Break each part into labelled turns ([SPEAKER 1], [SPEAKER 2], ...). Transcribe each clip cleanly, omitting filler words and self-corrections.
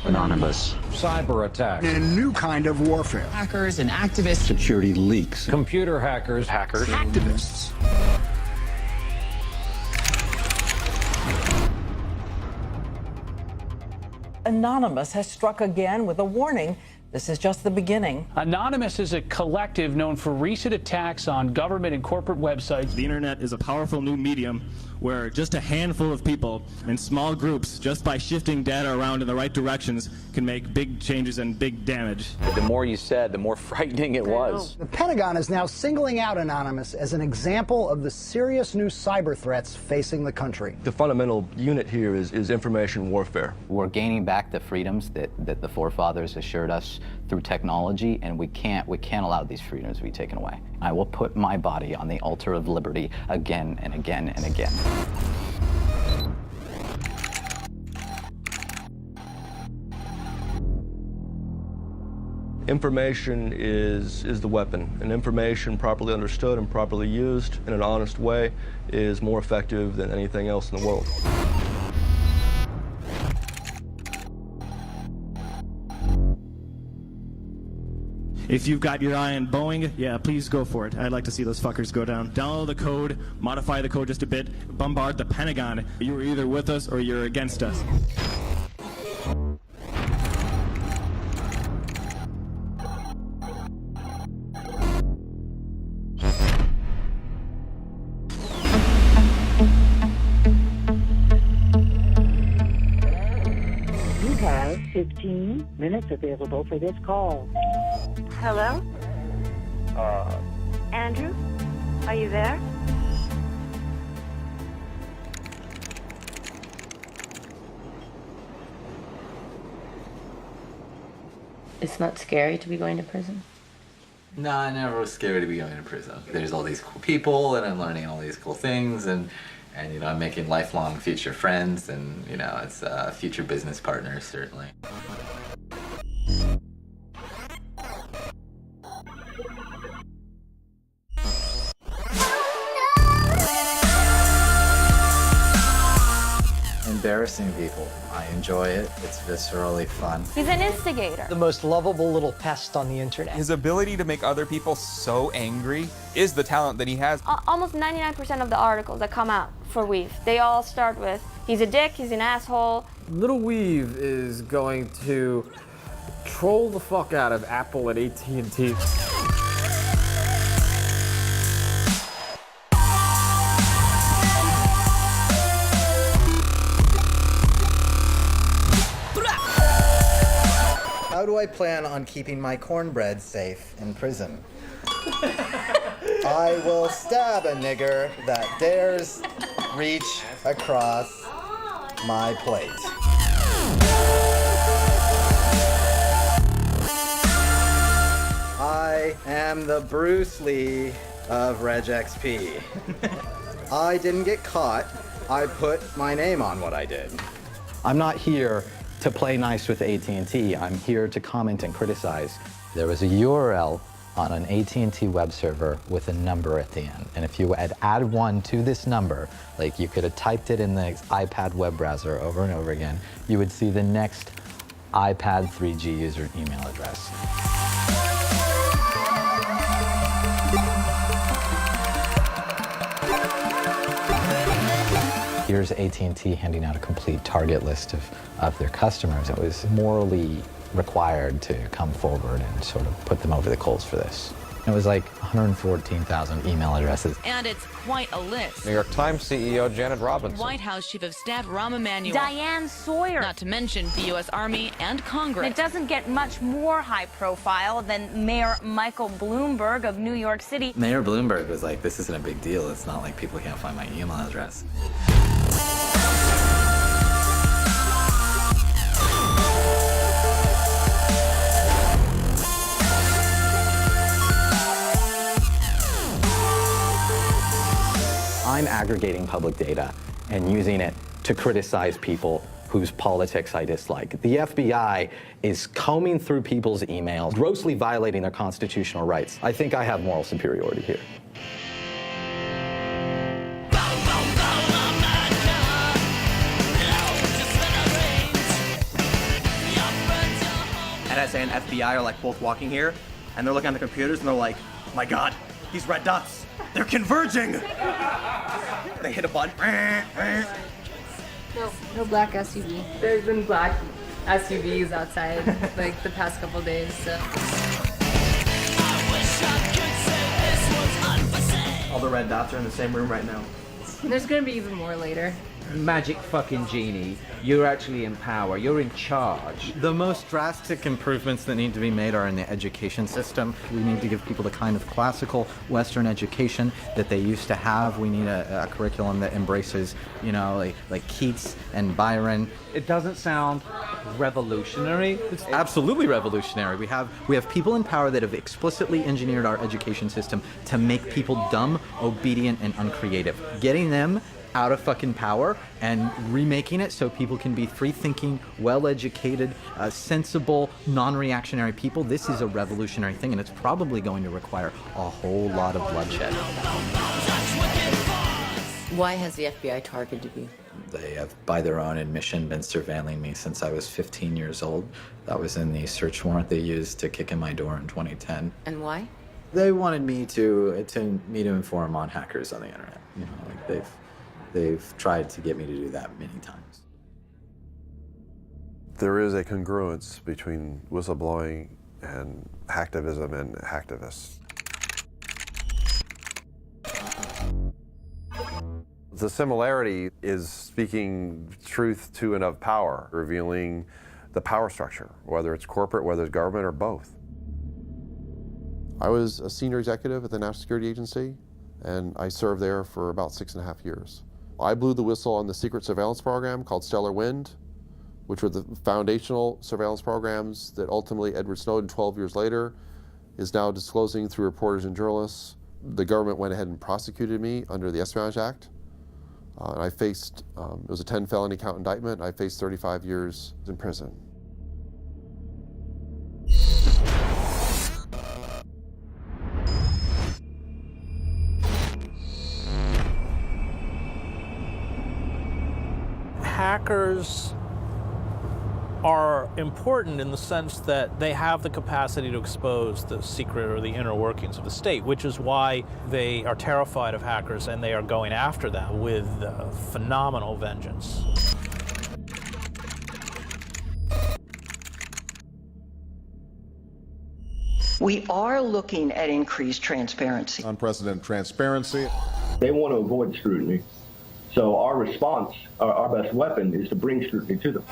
[SPEAKER 1] Anonymous.
[SPEAKER 2] Cyber attacks.
[SPEAKER 3] A new kind of warfare.
[SPEAKER 4] Hackers and activists.
[SPEAKER 1] Security leaks.
[SPEAKER 2] Computer hackers.
[SPEAKER 3] Activists.
[SPEAKER 5] Anonymous has struck again with a warning. This is just the beginning.
[SPEAKER 6] Anonymous is a collective known for recent attacks on government and corporate websites.
[SPEAKER 7] The internet is a powerful new medium where just a handful of people in small groups, just by shifting data around in the right directions, can make big changes and big damage.
[SPEAKER 8] The more you said, the more frightening it was.
[SPEAKER 3] The Pentagon is now singling out Anonymous as an example of the serious new cyber threats facing the country.
[SPEAKER 9] The fundamental unit here is information warfare.
[SPEAKER 8] We're gaining back the freedoms that the forefathers assured us through technology, and we can't allow these freedoms to be taken away. I will put my body on the altar of liberty again and again and again.
[SPEAKER 9] Information is the weapon, and information properly understood and properly used in an honest way is more effective than anything else in the world.
[SPEAKER 7] If you've got your eye on Boeing, yeah, please go for it. I'd like to see those fuckers go down. Download the code, modify the code just a bit, bombard the Pentagon. You're either with us or you're against us.
[SPEAKER 10] You have 15 minutes available for this call.
[SPEAKER 11] Hello? Andrew? Are you there?
[SPEAKER 12] It's not scary to be going to prison?
[SPEAKER 13] No, I never was scared to be going to prison. There's all these cool people, and I'm learning all these cool things, and you know, I'm making lifelong future friends, and you know, it's future business partners, certainly. Embarrassing people. I enjoy it. It's viscerally fun.
[SPEAKER 11] He's an instigator.
[SPEAKER 4] The most lovable little pest on the internet.
[SPEAKER 14] His ability to make other people so angry is the talent that he has.
[SPEAKER 11] Almost 99% of the articles that come out for Weave, they all start with, he's a dick, he's an asshole.
[SPEAKER 2] Little Weave is going to troll the fuck out of Apple and AT&T.
[SPEAKER 13] How do I plan on keeping my cornbread safe in prison? I will stab a nigger that dares reach across my plate. I am the Bruce Lee of Reg XP. I didn't get caught. I put my name on what I did. I'm not here to play nice with AT&T. I'm here to comment and criticize. There was a URL on an AT&T web server with a number at the end. And if you had add one to this number, like you could have typed it in the iPad web browser over and over again, you would see the next iPad 3G user email address. Here's AT&T handing out a complete target list of their customers. It was morally required to come forward and sort of put them over the coals for this. It was like 114,000 email addresses.
[SPEAKER 15] And it's quite a list.
[SPEAKER 14] New York Times CEO Janet Robinson.
[SPEAKER 15] White House Chief of Staff Rahm Emanuel.
[SPEAKER 11] Diane Sawyer.
[SPEAKER 15] Not to mention the U.S. Army and Congress.
[SPEAKER 11] And it doesn't get much more high profile than Mayor Michael Bloomberg of New York City.
[SPEAKER 13] Mayor Bloomberg was like, this isn't a big deal. It's not like people can't find my email address. I'm aggregating public data and using it to criticize people whose politics I dislike. The FBI is combing through people's emails, grossly violating their constitutional rights. I think I have moral superiority here.
[SPEAKER 1] NSA and FBI are like both walking here, and they're looking at the computers and they're like, my God, these red dots, they're converging. They hit a button.
[SPEAKER 16] No black SUV. There's been black SUVs outside like the past couple days, so.
[SPEAKER 1] All the red dots are in the same room right now.
[SPEAKER 16] There's gonna be even more later.
[SPEAKER 17] Magic fucking genie. You're actually in power. You're in charge.
[SPEAKER 13] The most drastic improvements that need to be made are in the education system. We need to give people the kind of classical Western education that they used to have. We need a curriculum that embraces, you know, like Keats and Byron.
[SPEAKER 17] It doesn't sound revolutionary.
[SPEAKER 13] It's absolutely revolutionary. We have people in power that have explicitly engineered our education system to make people dumb, obedient, and uncreative. Getting them out of fucking power and remaking it so people can be free-thinking, well-educated, sensible, non-reactionary people. This is a revolutionary thing, and it's probably going to require a whole lot of bloodshed.
[SPEAKER 12] Why has the FBI targeted you?
[SPEAKER 8] They have, by their own admission, been surveilling me since I was 15 years old. That was in the search warrant they used to kick in my door in 2010.
[SPEAKER 12] And why?
[SPEAKER 8] They wanted me to inform on hackers on the internet. You know, like they've tried to get me to do that many times.
[SPEAKER 18] There is a congruence between whistleblowing and hacktivism and hacktivists. The similarity is speaking truth to and of power, revealing the power structure, whether it's corporate, whether it's government, or both. I was a senior executive at the National Security Agency, and I served there for about 6.5 years. I blew the whistle on the secret surveillance program called Stellar Wind, which were the foundational surveillance programs that ultimately Edward Snowden, 12 years later, is now disclosing through reporters and journalists. The government went ahead and prosecuted me under the Espionage Act. And I faced, it was a 10 felony count indictment. I faced 35 years in prison.
[SPEAKER 19] Hackers are important in the sense that they have the capacity to expose the secret or the inner workings of the state, which is why they are terrified of hackers and they are going after them with phenomenal vengeance.
[SPEAKER 20] We are looking at increased transparency.
[SPEAKER 21] Unprecedented transparency.
[SPEAKER 22] They want to avoid scrutiny. So our response, our best weapon, is to bring scrutiny to them.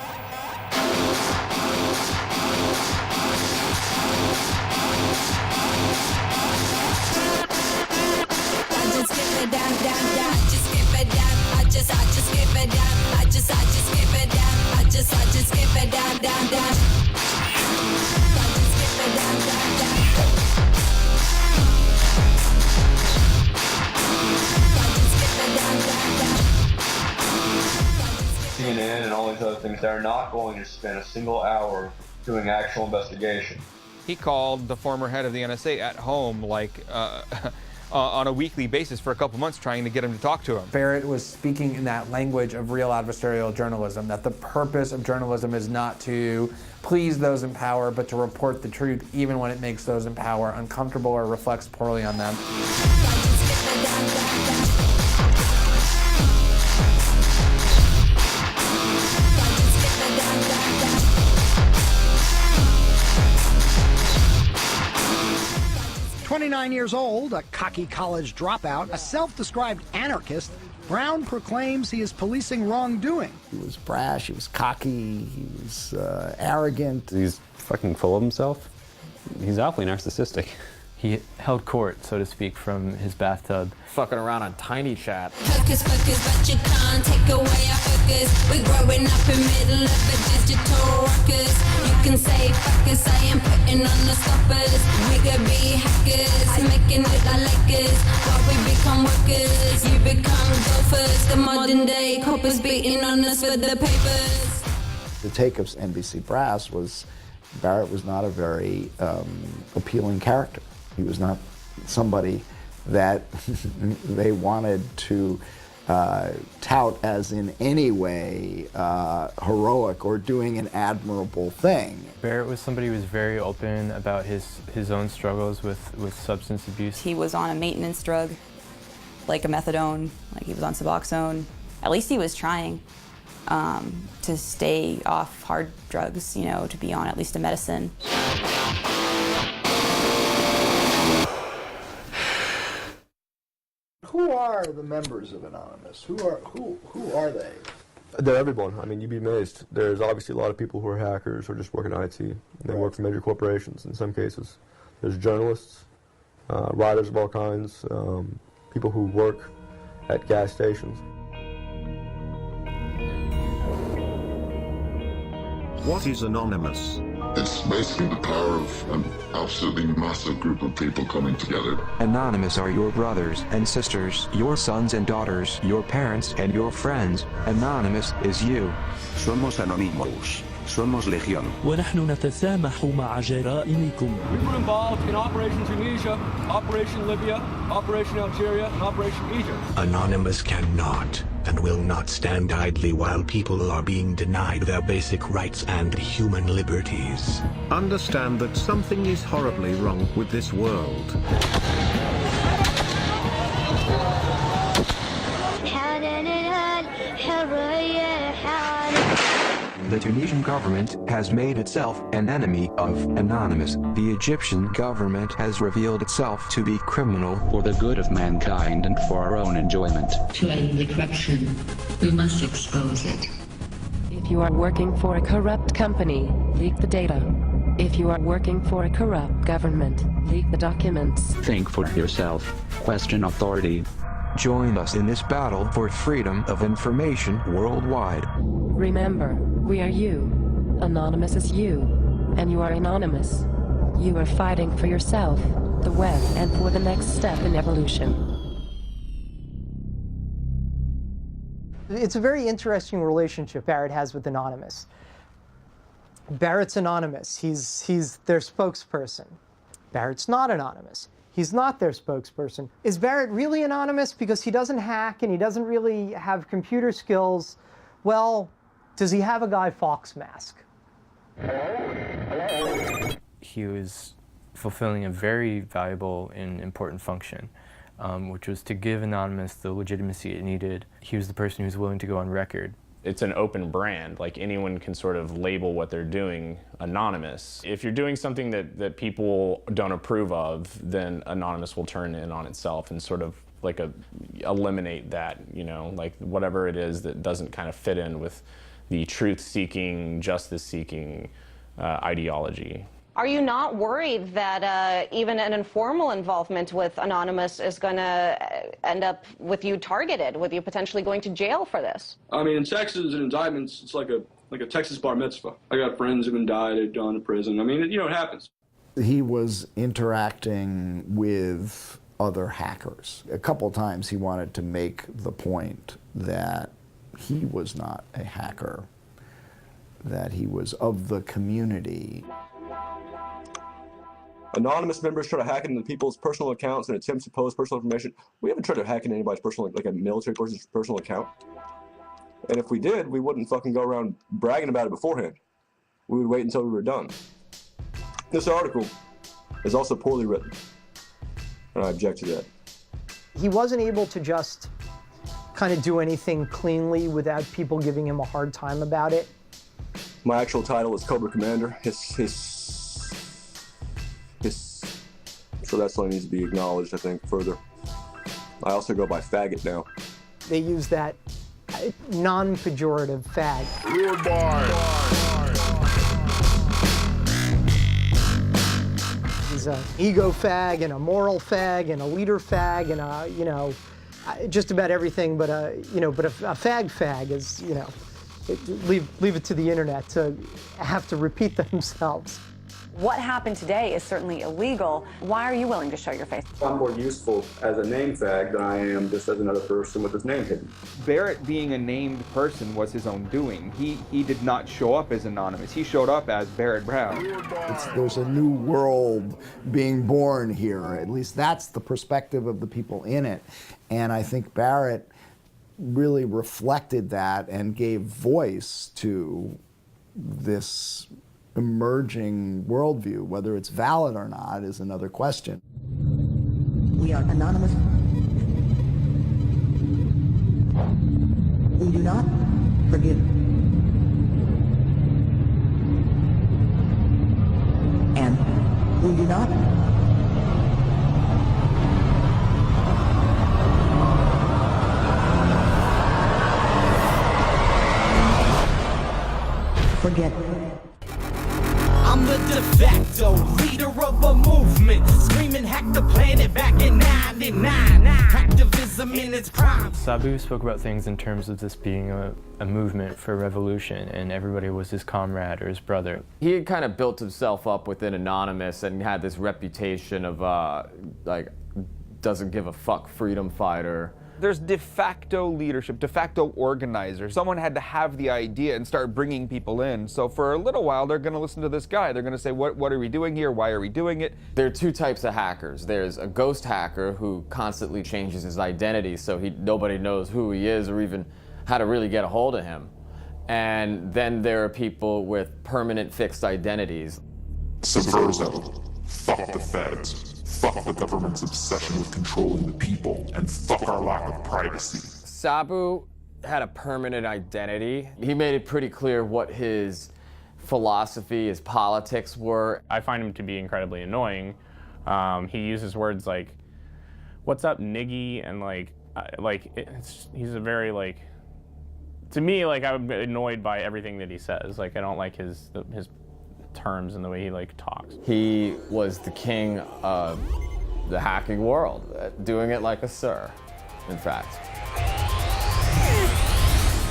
[SPEAKER 22] CNN and all these other things, they're not going to spend a single hour doing actual investigation.
[SPEAKER 14] He called the former head of the NSA at home, like, on a weekly basis for a couple months, trying to get him to talk to him.
[SPEAKER 2] Barrett was speaking in that language of real adversarial journalism, that the purpose of journalism is not to please those in power, but to report the truth, even when it makes those in power uncomfortable or reflects poorly on them.
[SPEAKER 3] 29 years old, a cocky college dropout, a self-described anarchist, Brown proclaims he is policing wrongdoing.
[SPEAKER 23] He was brash, he was cocky, he was arrogant.
[SPEAKER 24] He's fucking full of himself. He's awfully narcissistic.
[SPEAKER 25] He held court, so to speak, from his bathtub.
[SPEAKER 2] Fucking around on Tiny Chat.
[SPEAKER 26] Focus, but you can't take away our focus. We're growing up in middle of a digital ruckus. You can say fuck us, I am putting on the stoppers. We could be hackers, making it like Lakers. While we become workers, you become golfers. The modern day coppers beating on us for the papers.
[SPEAKER 23] The take of NBC Brass was Barrett was not a very appealing character. He was not somebody that they wanted to tout as in any way heroic or doing an admirable thing.
[SPEAKER 25] Barrett was somebody who was very open about his own struggles with substance abuse.
[SPEAKER 4] He was on a maintenance drug, like a methadone, like he was on Suboxone. At least he was trying to stay off hard drugs, you know, to be on at least a medicine.
[SPEAKER 5] Who are the members of Anonymous? Who are they?
[SPEAKER 6] They're everyone. I mean, you'd be amazed. There's obviously a lot of people who are hackers or just work in IT. They work for major corporations in some cases. There's journalists, writers of all kinds, people who work at gas stations.
[SPEAKER 21] What is Anonymous?
[SPEAKER 7] It's basically the power of an absolutely massive group of people coming together.
[SPEAKER 9] Anonymous are your brothers and sisters, your sons and daughters, your parents and your friends. Anonymous is you.
[SPEAKER 10] Somos anónimos. Somos legión.
[SPEAKER 27] ونحن نتسامح مع جرائمكم.
[SPEAKER 22] We were involved in Operation Tunisia, Operation Libya, Operation Algeria, and Operation Egypt.
[SPEAKER 28] Anonymous cannot and will not stand idly while people are being denied their basic rights and human liberties.
[SPEAKER 21] Understand that something is horribly wrong with this world.
[SPEAKER 9] The Tunisian government has made itself an enemy of Anonymous. The Egyptian government has revealed itself to be criminal
[SPEAKER 10] for the good of mankind and for our own enjoyment.
[SPEAKER 12] To end the corruption, we must expose it.
[SPEAKER 29] If you are working for a corrupt company, leak the data. If you are working for a corrupt government, leak the documents.
[SPEAKER 10] Think for yourself. Question authority.
[SPEAKER 9] Join us in this battle for freedom of information worldwide.
[SPEAKER 29] Remember, we are you. Anonymous is you. And you are anonymous. You are fighting for yourself, the web, and for the next step in evolution.
[SPEAKER 30] It's a very interesting relationship Barrett has with Anonymous. Barrett's anonymous. He's their spokesperson. Barrett's not anonymous. He's not their spokesperson. Is Barrett really anonymous because he doesn't hack and he doesn't really have computer skills? Well, does he have a Guy Fawkes mask?
[SPEAKER 25] He was fulfilling a very valuable and important function, which was to give Anonymous the legitimacy it needed. He was the person who was willing to go on record.
[SPEAKER 31] It's an open brand, like anyone can sort of label what they're doing anonymous. If you're doing something that people don't approve of, then Anonymous will turn in on itself and sort of like eliminate that, you know, like whatever it is that doesn't kind of fit in with the truth-seeking, justice-seeking ideology.
[SPEAKER 32] Are you not worried that even an informal involvement with Anonymous is going to end up with you targeted, with you potentially going to jail for this?
[SPEAKER 22] I mean, in Texas and indictments, it's like a Texas bar mitzvah. I got friends who've died, they've gone to prison. I mean, you know, it happens.
[SPEAKER 23] He was interacting with other hackers. A couple times he wanted to make the point that he was not a hacker, that he was of the community.
[SPEAKER 6] Anonymous members try to hack into people's personal accounts and attempts to post personal information. We haven't tried to hack into anybody's personal, like a military person's personal account. And if we did, we wouldn't fucking go around bragging about it beforehand. We would wait until we were done. This article is also poorly written, and I object to that.
[SPEAKER 30] He wasn't able to just kind of do anything cleanly without people giving him a hard time about it.
[SPEAKER 6] My actual title is Cobra Commander. So that's something that needs to be acknowledged, I think, further. I also go by faggot now.
[SPEAKER 30] They use that non-pejorative fag. He's an ego fag and a moral fag and a leader fag and a, you know, just about everything but a, you know, but a fag is, you know, leave it to the internet to have to repeat themselves.
[SPEAKER 33] What happened today is certainly illegal. Why are you willing to show your face?
[SPEAKER 6] I'm more useful as a name fag than I am just as another person with his name hidden.
[SPEAKER 14] Barrett being a named person was his own doing. He did not show up as anonymous. He showed up as Barrett Brown.
[SPEAKER 23] There's a new world being born here. At least that's the perspective of the people in it. And I think Barrett really reflected that and gave voice to this emerging worldview. Whether it's valid or not is another question.
[SPEAKER 1] We are anonymous. We do not forgive. And we do not forget.
[SPEAKER 2] I'm the de facto leader of a movement, screaming hack the planet back in 99. Activism in its prime.
[SPEAKER 25] Sabu spoke about things in terms of this being a movement for revolution, and everybody was his comrade or his brother.
[SPEAKER 3] He had kind of built himself up within Anonymous and had this reputation of like, doesn't give a fuck freedom fighter.
[SPEAKER 14] There's de facto leadership, de facto organizer. Someone had to have the idea and start bringing people in. So for a little while, they're going to listen to this guy. They're going to say, what are we doing here? Why are we doing it?
[SPEAKER 3] There are two types of hackers. There's a ghost hacker who constantly changes his identity so nobody knows who he is or even how to really get a hold of him. And then there are people with permanent fixed identities.
[SPEAKER 7] Subversive. Fuck the feds. Fuck the government's obsession with controlling the people, and fuck our lack of privacy.
[SPEAKER 3] Sabu had a permanent identity. He made it pretty clear what his philosophy, his politics were.
[SPEAKER 31] I find him to be incredibly annoying. He uses words like, "What's up, niggy?" and he's a very like. To me, like, I'm annoyed by everything that he says. Like, I don't like his terms and the way he like talks.
[SPEAKER 3] He was the king of the hacking world, doing it like a sir, in fact.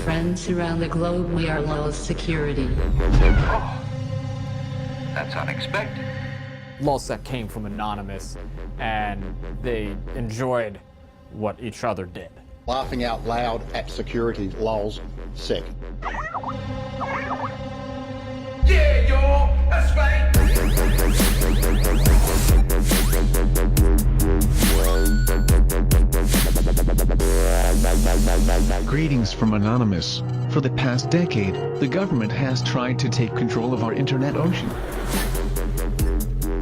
[SPEAKER 12] Friends around the globe, we are low security.
[SPEAKER 8] Oh, that's unexpected.
[SPEAKER 11] LulzSec came from Anonymous, and they enjoyed what each other did.
[SPEAKER 13] Laughing out loud at security, LulzSec.
[SPEAKER 2] Yeah, y'all, that's right.
[SPEAKER 15] Greetings from Anonymous. For the past decade, the government has tried to take control of our internet ocean.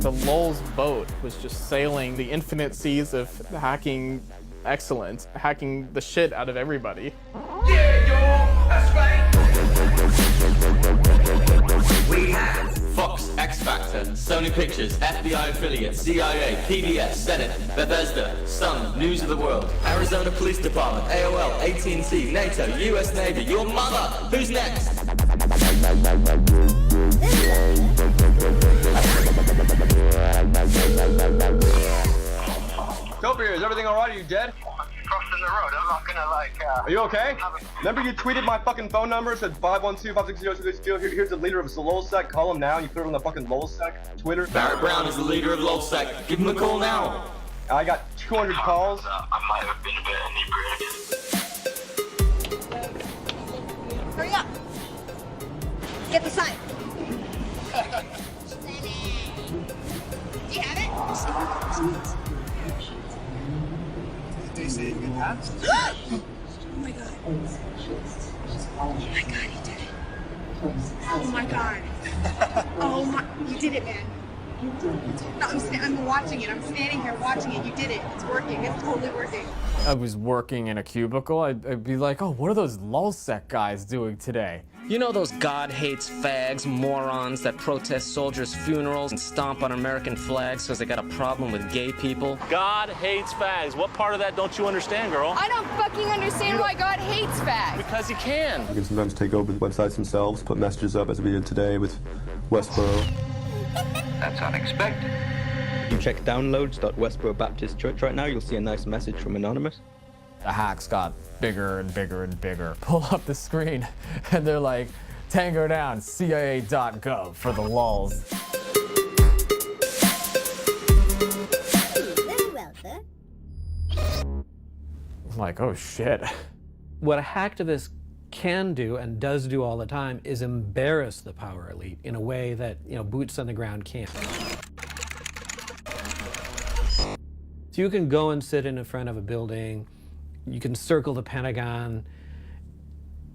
[SPEAKER 16] The Lulz boat was just sailing the infinite seas of hacking excellence, hacking the shit out of everybody.
[SPEAKER 2] Yeah, y'all, that's right.
[SPEAKER 17] We have Fox, X Factor, Sony Pictures, FBI affiliate, CIA, PBS, Senate, Bethesda, Sun, News of the World, Arizona Police Department, AOL, AT&T, NATO, US Navy, your mother. Who's next?
[SPEAKER 18] Topier, is everything alright? Are you dead?
[SPEAKER 8] Crossing the road, I'm not gonna
[SPEAKER 18] Are you okay? Remember you tweeted my fucking phone number, said 512-560-262. Here's the leader of LulzSec. Call him now. You put it on the fucking LulzSec Twitter.
[SPEAKER 17] Barrett Brown is the leader of LulzSec. Give him a call now.
[SPEAKER 18] I got 200 calls.
[SPEAKER 8] I might have been a bit inebriated.
[SPEAKER 19] Hurry up! Get the sign. Do you have it?
[SPEAKER 8] They say you can have it.
[SPEAKER 19] Oh my god. Oh my god, you did it. Oh my god. Oh my, you did it, man. No, I'm watching it. I'm standing here watching it. You did it. It's working. It's totally working.
[SPEAKER 16] I was working in a cubicle. I'd be like, oh, what are those LulzSec guys doing today?
[SPEAKER 20] You know those God hates fags, morons that protest soldiers' funerals and stomp on American flags because they got a problem with gay people?
[SPEAKER 24] God hates fags. What part of that don't you understand, girl?
[SPEAKER 19] I don't fucking understand why God hates fags.
[SPEAKER 24] Because he can.
[SPEAKER 6] You can sometimes take over the websites themselves, put messages up as we did today with Westboro.
[SPEAKER 8] That's unexpected.
[SPEAKER 34] If you check downloads.westboro Baptist Church right now, you'll see a nice message from Anonymous.
[SPEAKER 16] The hacks got bigger and bigger and bigger. Pull up the screen, and they're like, Tango down, CIA.gov for the lulz.
[SPEAKER 19] Very well, sir.
[SPEAKER 16] I'm like, oh shit.
[SPEAKER 35] What a hacktivist can do and does do all the time is embarrass the power elite in a way that, boots on the ground can't. So you can go and sit in front of a building You can circle the Pentagon.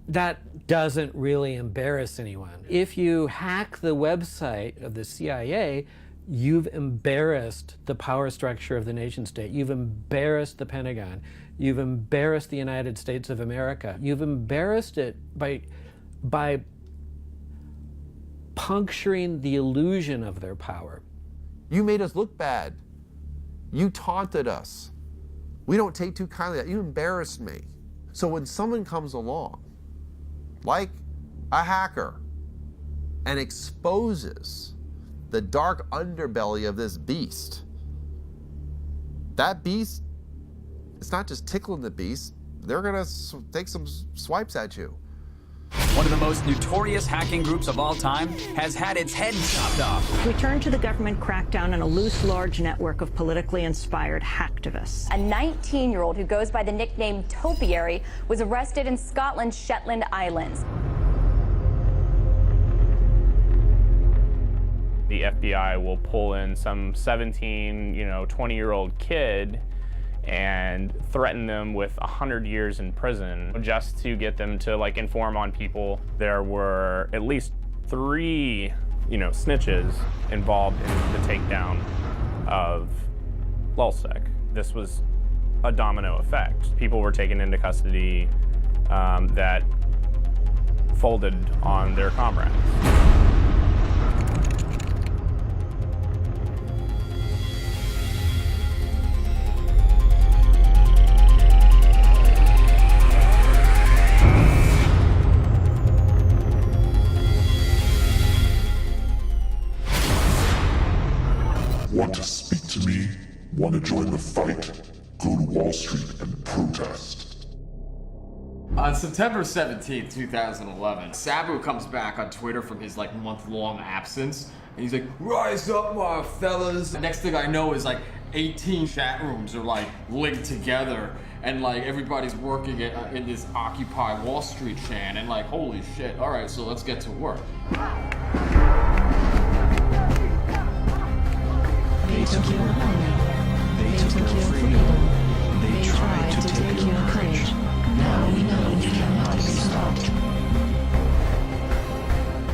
[SPEAKER 35] That doesn't really embarrass anyone. If you hack the website of the CIA, you've embarrassed the power structure of the nation state. You've embarrassed the Pentagon. You've embarrassed the United States of America. You've embarrassed it by puncturing the illusion of their power.
[SPEAKER 1] You made us look bad. You taunted us. We don't take too kindly to that. You embarrassed me. So when someone comes along, like a hacker, and exposes the dark underbelly of this beast, that beast, it's not just tickling the beast, they're gonna take some swipes at you.
[SPEAKER 4] One of the most notorious hacking groups of all time has had its head chopped off.
[SPEAKER 5] We turn to the government crackdown on a loose, large network of politically inspired hacktivists.
[SPEAKER 9] A 19-year-old who goes by the nickname Topiary was arrested in Scotland's Shetland Islands.
[SPEAKER 31] The FBI will pull in some 17, 20-year-old kid and threaten them with 100 years in prison just to get them to inform on people. There were at least 3, snitches involved in the takedown of LulzSec. This was a domino effect. People were taken into custody that folded on their comrades.
[SPEAKER 7] Want to speak to me? Want to join the fight? Go to Wall Street and protest.
[SPEAKER 3] On September 17, 2011, Sabu comes back on Twitter from his month-long absence, and he's like, "Rise up, my fellas." The next thing I know is 18 chat rooms are linked together, and everybody's working in this Occupy Wall Street chant, and holy shit, all right, so let's get to work.
[SPEAKER 12] They took your honor. They took your freedom. They tried to take your courage. Now we know you cannot be stopped.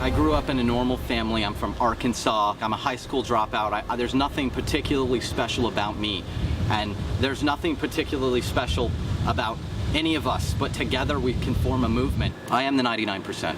[SPEAKER 10] I grew up in a normal family. I'm from Arkansas. I'm a high school dropout. There's nothing particularly special about me. And there's nothing particularly special about any of us. But together we can form a movement. I am the 99%.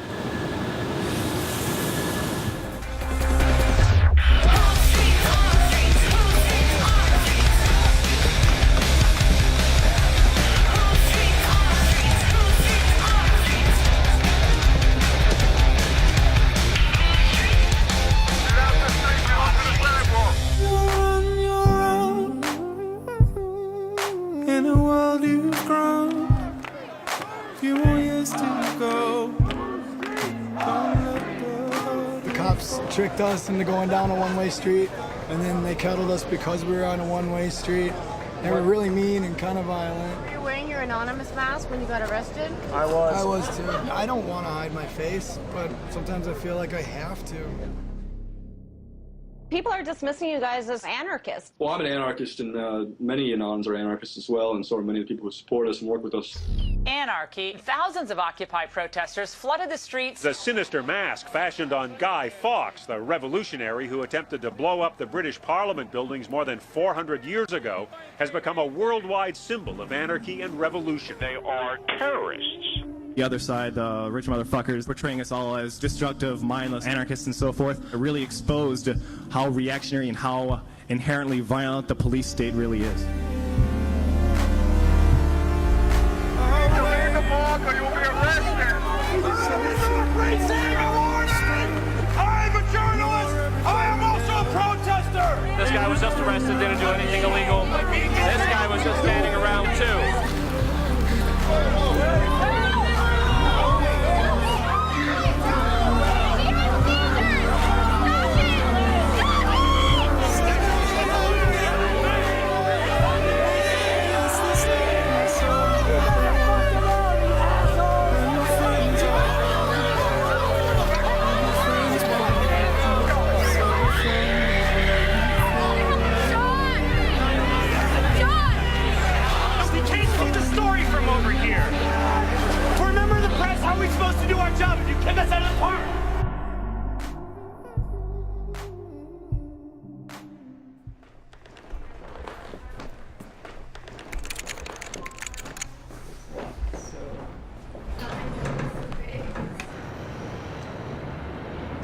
[SPEAKER 21] Tricked us into going down a one-way street, and then they cuddled us because we were on a one-way street. They were really mean and kind of violent.
[SPEAKER 22] Were you wearing your anonymous mask when you got arrested?
[SPEAKER 21] I was too. I don't want to hide my face, but sometimes I feel like I have to.
[SPEAKER 9] People are dismissing you guys as anarchists.
[SPEAKER 23] Well, I'm an anarchist, and many Anons are anarchists as well, and so are many of the people who support us and work with us.
[SPEAKER 26] Anarchy. Thousands of Occupy protesters flooded the streets. The sinister mask fashioned on Guy Fawkes, the revolutionary who attempted to blow up the British Parliament buildings more than 400 years ago, has become a worldwide symbol of anarchy and revolution. They are terrorists.
[SPEAKER 27] The other side, the rich motherfuckers, portraying us all as destructive, mindless anarchists and so forth, really exposed how reactionary and how inherently violent the police state really is.
[SPEAKER 26] I'm a journalist! I am also a protester!
[SPEAKER 24] This guy was just arrested, didn't do anything illegal. This guy was just standing around too.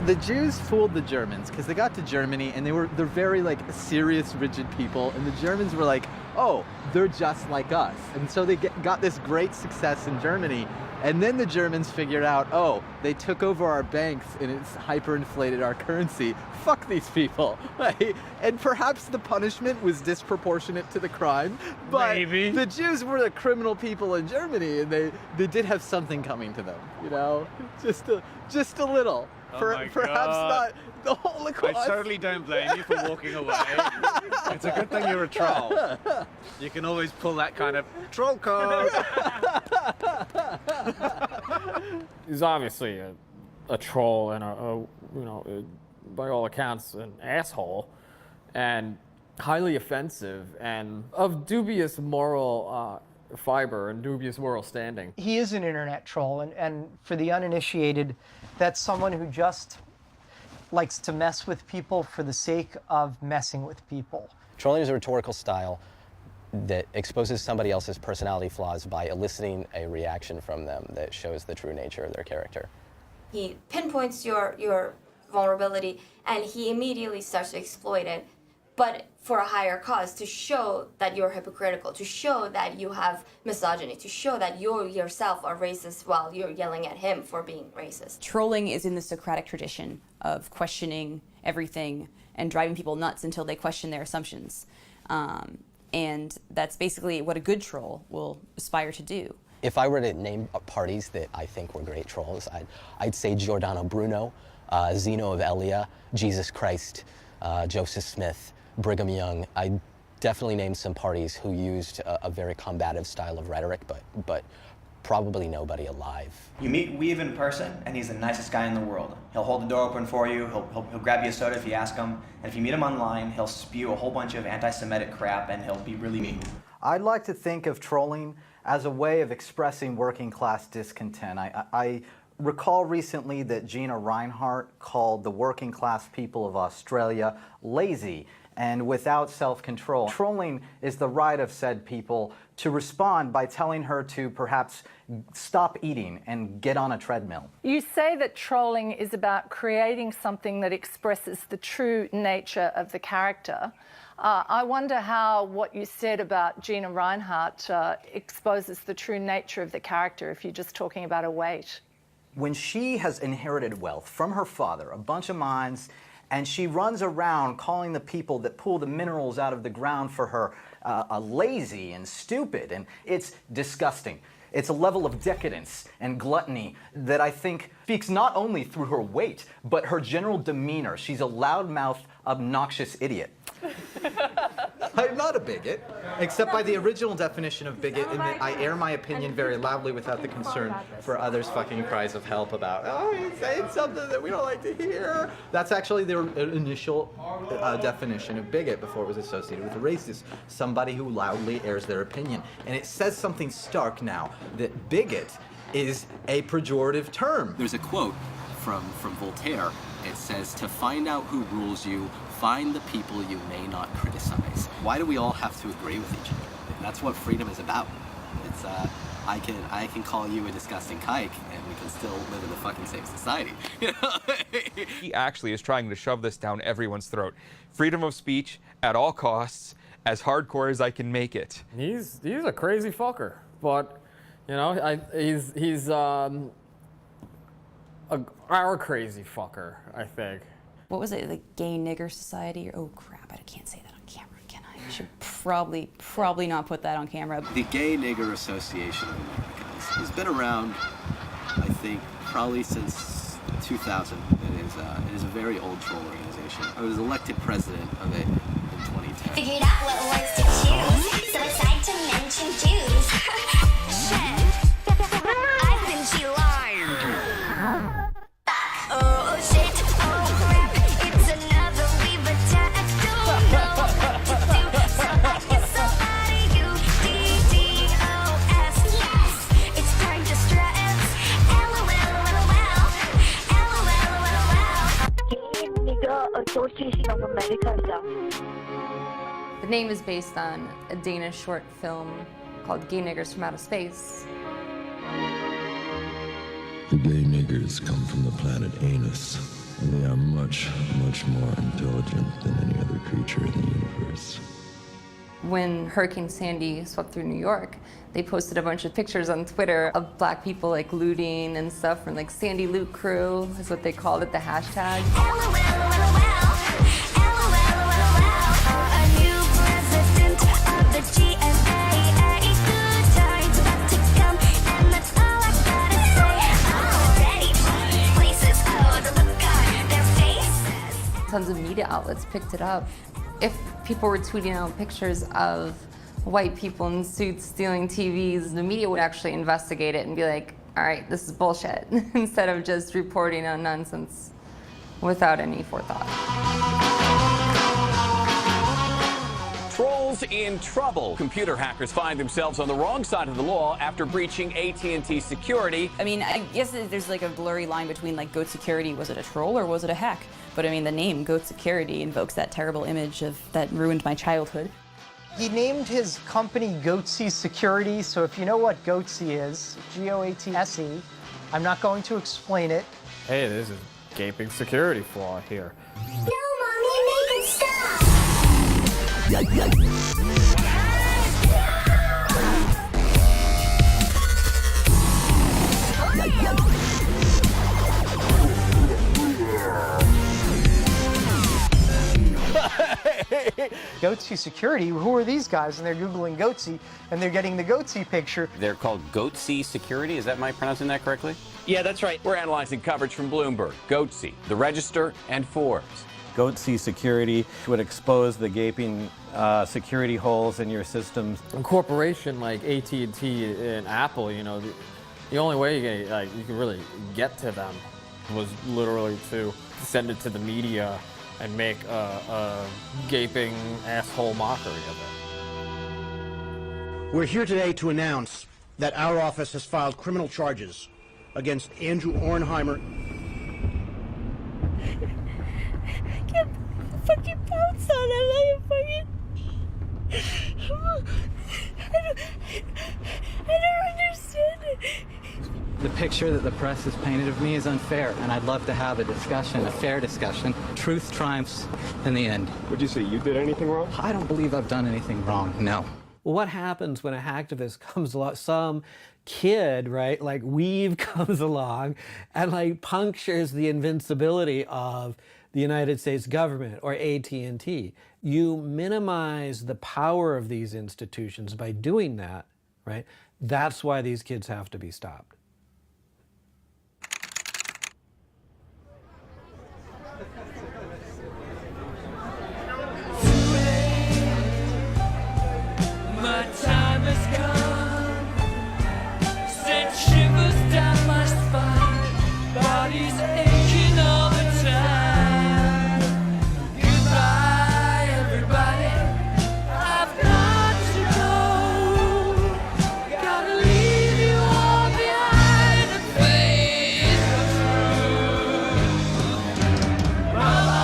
[SPEAKER 2] The Jews fooled the Germans because they got to Germany and they're very like serious, rigid people, and the Germans were like, oh, they're just like us, and so they got this great success in Germany. And then the Germans figured out, oh, they took over our banks and it's hyperinflated our currency. Fuck these people. Right? And perhaps the punishment was disproportionate to the crime, but
[SPEAKER 24] Maybe.
[SPEAKER 2] The Jews were the criminal people in Germany, and they did have something coming to them, you know, just a little. Perhaps not the Holocaust.
[SPEAKER 24] I totally don't blame you for walking away. It's a good thing you're a troll. You can always pull that kind of troll card.
[SPEAKER 6] He's obviously a troll and by all accounts, an asshole, and highly offensive and of dubious moral fiber and dubious moral standing.
[SPEAKER 11] He is an internet troll, and for the uninitiated, that's someone who just likes to mess with people for the sake of messing with people.
[SPEAKER 13] Trolling is a rhetorical style that exposes somebody else's personality flaws by eliciting a reaction from them that shows the true nature of their character.
[SPEAKER 14] He pinpoints your vulnerability and he immediately starts to exploit it, but for a higher cause, to show that you're hypocritical, to show that you have misogyny, to show that you yourself are racist while you're yelling at him for being racist.
[SPEAKER 15] Trolling is in the Socratic tradition of questioning everything and driving people nuts until they question their assumptions. And that's basically what a good troll will aspire to do.
[SPEAKER 13] If I were to name parties that I think were great trolls, I'd say Giordano Bruno, Zeno of Elia, Jesus Christ, Joseph Smith, Brigham Young. I'd definitely name some parties who used a very combative style of rhetoric, but probably nobody alive.
[SPEAKER 17] You meet Weave in person, and he's the nicest guy in the world. He'll hold the door open for you, he'll grab you a soda if you ask him, and if you meet him online, he'll spew a whole bunch of anti-Semitic crap, and he'll be really mean.
[SPEAKER 18] I'd like to think of trolling as a way of expressing working class discontent. I recall recently that Gina Rinehart called the working class people of Australia lazy and without self-control. Trolling is the right of said people to respond by telling her to perhaps stop eating and get on a treadmill.
[SPEAKER 20] You say that trolling is about creating something that expresses the true nature of the character. I wonder how what you said about Gina Rinehart exposes the true nature of the character if you're just talking about her weight.
[SPEAKER 18] When she has inherited wealth from her father, a bunch of mines, and she runs around calling the people that pull the minerals out of the ground for her lazy and stupid, and it's disgusting. It's a level of decadence and gluttony that I think speaks not only through her weight, but her general demeanor. She's a loudmouth, obnoxious idiot. I'm not a bigot, except by the original definition of bigot, in that I air my opinion very loudly without the concern for others' fucking cries of help about, oh, he's saying something that we don't like to hear. That's actually the initial definition of bigot before it was associated with a racist, somebody who loudly airs their opinion. And it says something stark now, that bigot is a pejorative term.
[SPEAKER 25] There's a quote from Voltaire. It says, to find out who rules you, find the people you may not criticize. Why do we all have to agree with each other? And that's what freedom is about. It's I can call you a disgusting kike and we can still live in the fucking same society.
[SPEAKER 28] He actually is trying to shove this down everyone's throat. Freedom of speech at all costs, as hardcore as I can make it.
[SPEAKER 6] He's a crazy fucker, but you know, he's our crazy fucker, I think.
[SPEAKER 15] What was it, the Gay Nigger Society? Oh crap, I can't say that on camera, can I? I should probably not put that on camera.
[SPEAKER 25] The Gay Nigger Association of America has been around, I think, probably since 2000. It is a very old troll organization. I was elected president of it in 2010.
[SPEAKER 29] Figured out what words to choose, so it's time to mention Jews. Shit. I've been G-lined. Oh shit, oh crap, it's another we've attacked. Don't know what to do, so I get so out of you. DDoS, yes, it's time to stress. LOL,
[SPEAKER 15] Nigger Association of America. The name is based on a Danish short film called Gay Niggers from Outer Space.
[SPEAKER 30] The gay niggers come from the planet Anus.
[SPEAKER 1] They are much, much more intelligent than any other creature in the universe.
[SPEAKER 3] When Hurricane Sandy swept through New York, they posted a bunch of pictures on Twitter of black people like looting and stuff from like Sandy Loot Crew is what they called it, the hashtag.
[SPEAKER 29] A new president of the GMA. Good times about to come, and that's all I gotta say. Already places, oh, the look on their faces.
[SPEAKER 3] Tons of media outlets picked it up. If people were tweeting out pictures of white people in suits stealing TVs, the media would actually investigate it and be like, all right, this is bullshit, instead of just reporting on nonsense without any forethought.
[SPEAKER 4] Trolls in trouble. Computer hackers find themselves on the wrong side of the law after breaching AT&T security.
[SPEAKER 15] I mean, I guess there's like a blurry line between like Goat Security, was it a troll or was it a hack? But I mean, the name Goat Security invokes that terrible image of that ruined my childhood.
[SPEAKER 11] He named his company Goatsy Security, so if you know what Goatsy is, G-O-A-T-S-E, I'm not going to explain it.
[SPEAKER 6] Hey, there's a gaping security flaw here.
[SPEAKER 29] No, Mommy, make it stop!
[SPEAKER 11] Goatsy Security, who are these guys? And they're Googling Goatsy, and they're getting the Goatsy picture.
[SPEAKER 4] They're called Goatsy Security. Is that, am I pronouncing that correctly? Yeah, that's right. We're analyzing coverage from Bloomberg, Goatsy, The Register, and Forbes.
[SPEAKER 5] Goatsy Security would expose the gaping security holes in your systems.
[SPEAKER 6] A corporation like AT&T and Apple, you know, the only way you can really get to them was literally to send it to the media and make a gaping asshole mockery of it.
[SPEAKER 7] We're here today to announce that our office has filed criminal charges against Andrew Ornheimer.
[SPEAKER 29] I can't fucking pounce on him. I don't understand it.
[SPEAKER 2] The picture that the press has painted of me is unfair, and I'd love to have a discussion, a fair discussion. Truth triumphs in the end.
[SPEAKER 24] Would you say you did anything wrong?
[SPEAKER 2] I don't believe I've done anything wrong, no.
[SPEAKER 8] Well, what happens when a hacktivist comes along, some kid, right, like Weave comes along and like punctures the invincibility of the United States government or AT&T. You minimize the power of these institutions by doing that, right? That's why these kids have to be stopped.
[SPEAKER 29] My time has come. Sent shivers down my spine. Body's aching all the time. Goodbye, everybody. I've got to go. Gotta leave you all behind and face the truth. Mama.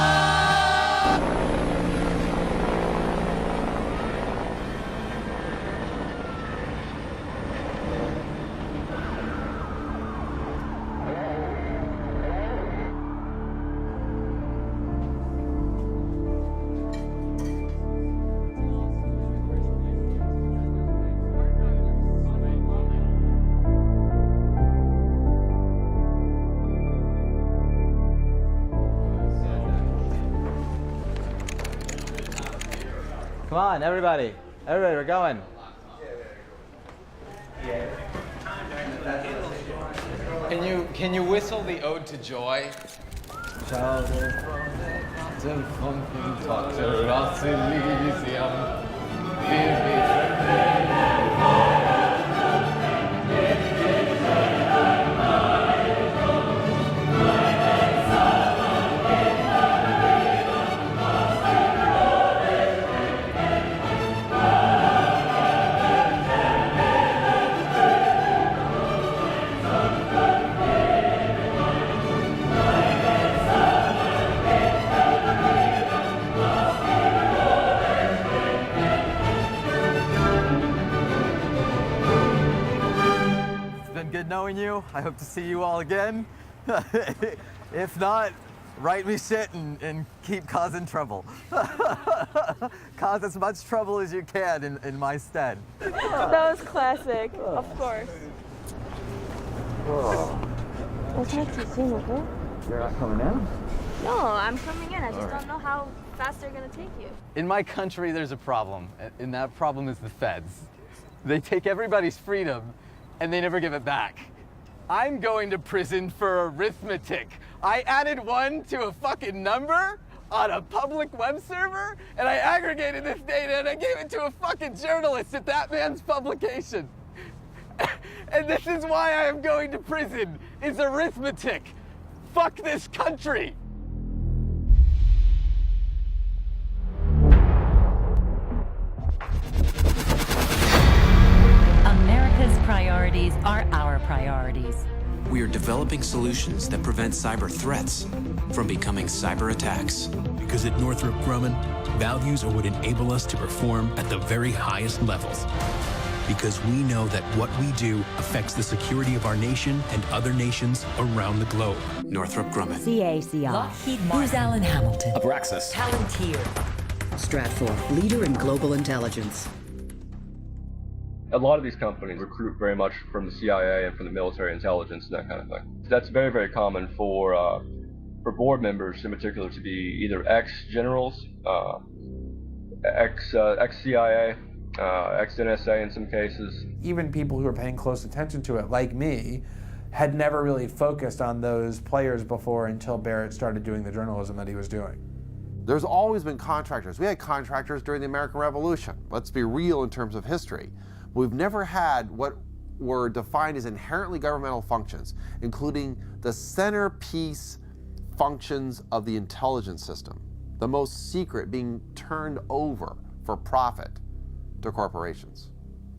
[SPEAKER 2] Come on, everybody. Everybody, we're going.
[SPEAKER 12] Can you whistle the Ode to Joy?
[SPEAKER 2] It's been good knowing you. I hope to see you all again. If not, write me shit and keep causing trouble. Cause as much trouble as you can in my stead.
[SPEAKER 9] That was classic, of course.
[SPEAKER 2] You're not coming in?
[SPEAKER 9] No, I'm coming in. I just don't know how fast they're gonna take you.
[SPEAKER 2] In my country, there's a problem, and that problem is the feds. They take everybody's freedom, and they never give it back. I'm going to prison for arithmetic. I added 1 to a fucking number on a public web server, and I aggregated this data, and I gave it to a fucking journalist at that man's publication. And this is why I am going to prison, is arithmetic. Fuck this country.
[SPEAKER 10] America's priorities are our priorities.
[SPEAKER 16] We are developing solutions that prevent cyber threats from becoming cyber attacks.
[SPEAKER 19] Because at Northrop Grumman, values are what enable us to perform at the very highest levels. Because we know that what we do affects the security of our nation and other nations around the globe.
[SPEAKER 16] Northrop Grumman.
[SPEAKER 10] CACI. Lockheed Martin. Booz Allen Hamilton.
[SPEAKER 16] Abraxas.
[SPEAKER 10] Palantir.
[SPEAKER 21] Stratfor, leader in global intelligence.
[SPEAKER 22] A lot of these companies recruit very much from the CIA and from the military intelligence and that kind of thing. That's very, very common for board members in particular to be either ex-generals, ex-CIA, ex-NSA in some cases.
[SPEAKER 23] Even people who are paying close attention to it, like me, had never really focused on those players before until Barrett started doing the journalism that he was doing.
[SPEAKER 26] There's always been contractors. We had contractors during the American Revolution. Let's be real in terms of history. We've never had what were defined as inherently governmental functions, including the centerpiece functions of the intelligence system, the most secret being turned over for profit to corporations.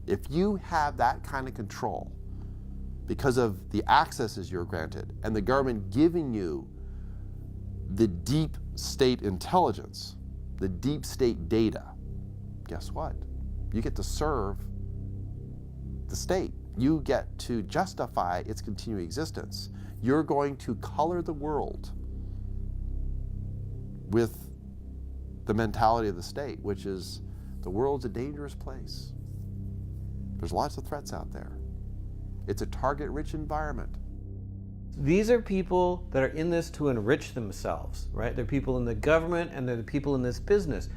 [SPEAKER 26] If you have that kind of control because of the accesses you're granted and the government giving you the deep state intelligence, the deep state data, guess what? You get to serve the state. You get to justify its continuing existence. You're going to color the world with the mentality of the state, which is the world's a dangerous place. There's lots of threats out there. It's a target-rich environment.
[SPEAKER 8] These are people that are in this to enrich themselves, right? They're people in the government and they're the people in this business.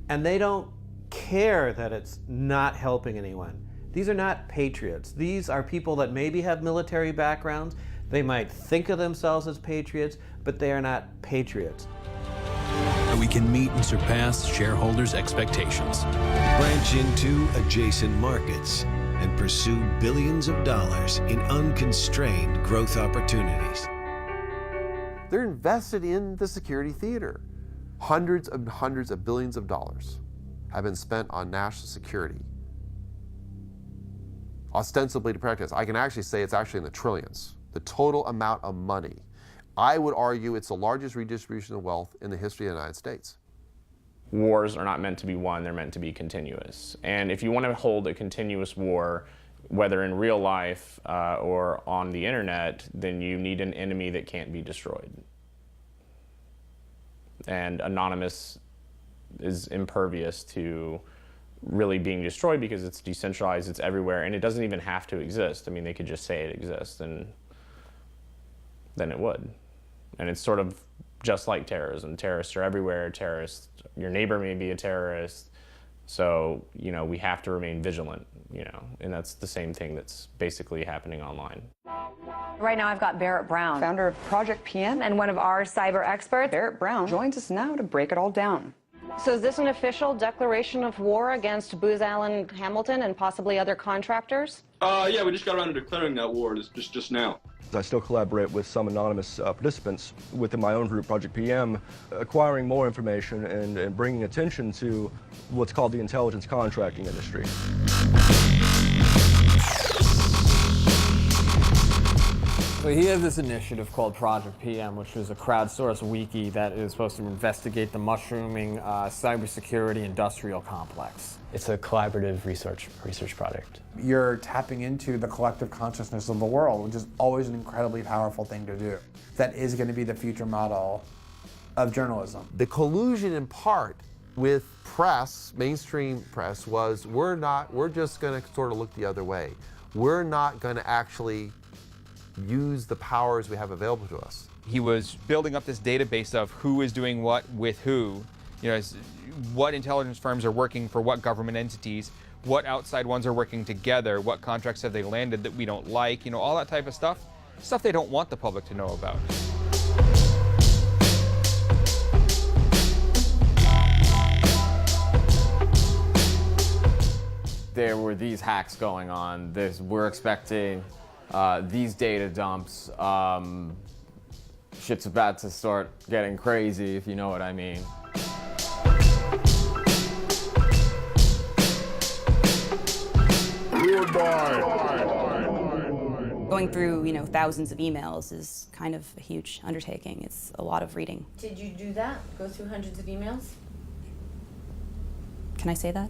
[SPEAKER 8] And they don't care that it's not helping anyone. These are not patriots. These are people that maybe have military backgrounds. They might think of themselves as patriots, but they are not patriots.
[SPEAKER 19] We can meet and surpass shareholders' expectations.
[SPEAKER 27] Branch into adjacent markets and pursue billions of dollars in unconstrained growth opportunities.
[SPEAKER 26] They're invested in the security theater. Hundreds of billions of dollars have been spent on national security, ostensibly to practice. I can actually say it's actually in the trillions, the total amount of money. I would argue it's the largest redistribution of wealth in the history of the United States.
[SPEAKER 30] Wars are not meant to be won, they're meant to be continuous. And if you want to hold a continuous war, whether in real life or on the internet, then you need an enemy that can't be destroyed. And Anonymous is impervious to really being destroyed because it's decentralized, it's everywhere, and it doesn't even have to exist. I mean, they could just say it exists, and then it would. And it's sort of just like terrorism. Terrorists are everywhere. Terrorists, your neighbor may be a terrorist. So, you know, we have to remain vigilant, you know, and that's the same thing that's basically happening online.
[SPEAKER 31] Right now I've got Barrett Brown, founder of Project PM and one of our cyber experts. Barrett Brown joins us now to break it all down. So is this an official declaration of war against Booz Allen Hamilton and possibly other contractors?
[SPEAKER 32] Yeah, we just got around to declaring that war just now.
[SPEAKER 22] I still collaborate with some anonymous participants within my own group, Project PM, acquiring more information and bringing attention to what's called the intelligence contracting industry.
[SPEAKER 6] So he has this initiative called Project PM, which is a crowdsourced wiki that is supposed to investigate the mushrooming cybersecurity industrial complex.
[SPEAKER 13] It's a collaborative research project.
[SPEAKER 23] You're tapping into the collective consciousness of the world, which is always an incredibly powerful thing to do. That is going to be the future model of journalism.
[SPEAKER 26] The collusion in part with press, mainstream press, was we're just going to sort of look the other way. We're not going to actually use the powers we have available to us.
[SPEAKER 1] He was building up this database of who is doing what with who, what intelligence firms are working for what government entities, what outside ones are working together, what contracts have they landed that we don't like, all that type of stuff they don't want the public to know about.
[SPEAKER 6] There were these hacks going on. We're expecting these data dumps. Shit's about to start getting crazy, if you know what I mean.
[SPEAKER 3] Going through, thousands of emails is kind of a huge undertaking. It's a lot of reading.
[SPEAKER 4] Did you do that? Go through hundreds of emails?
[SPEAKER 3] Can I say that?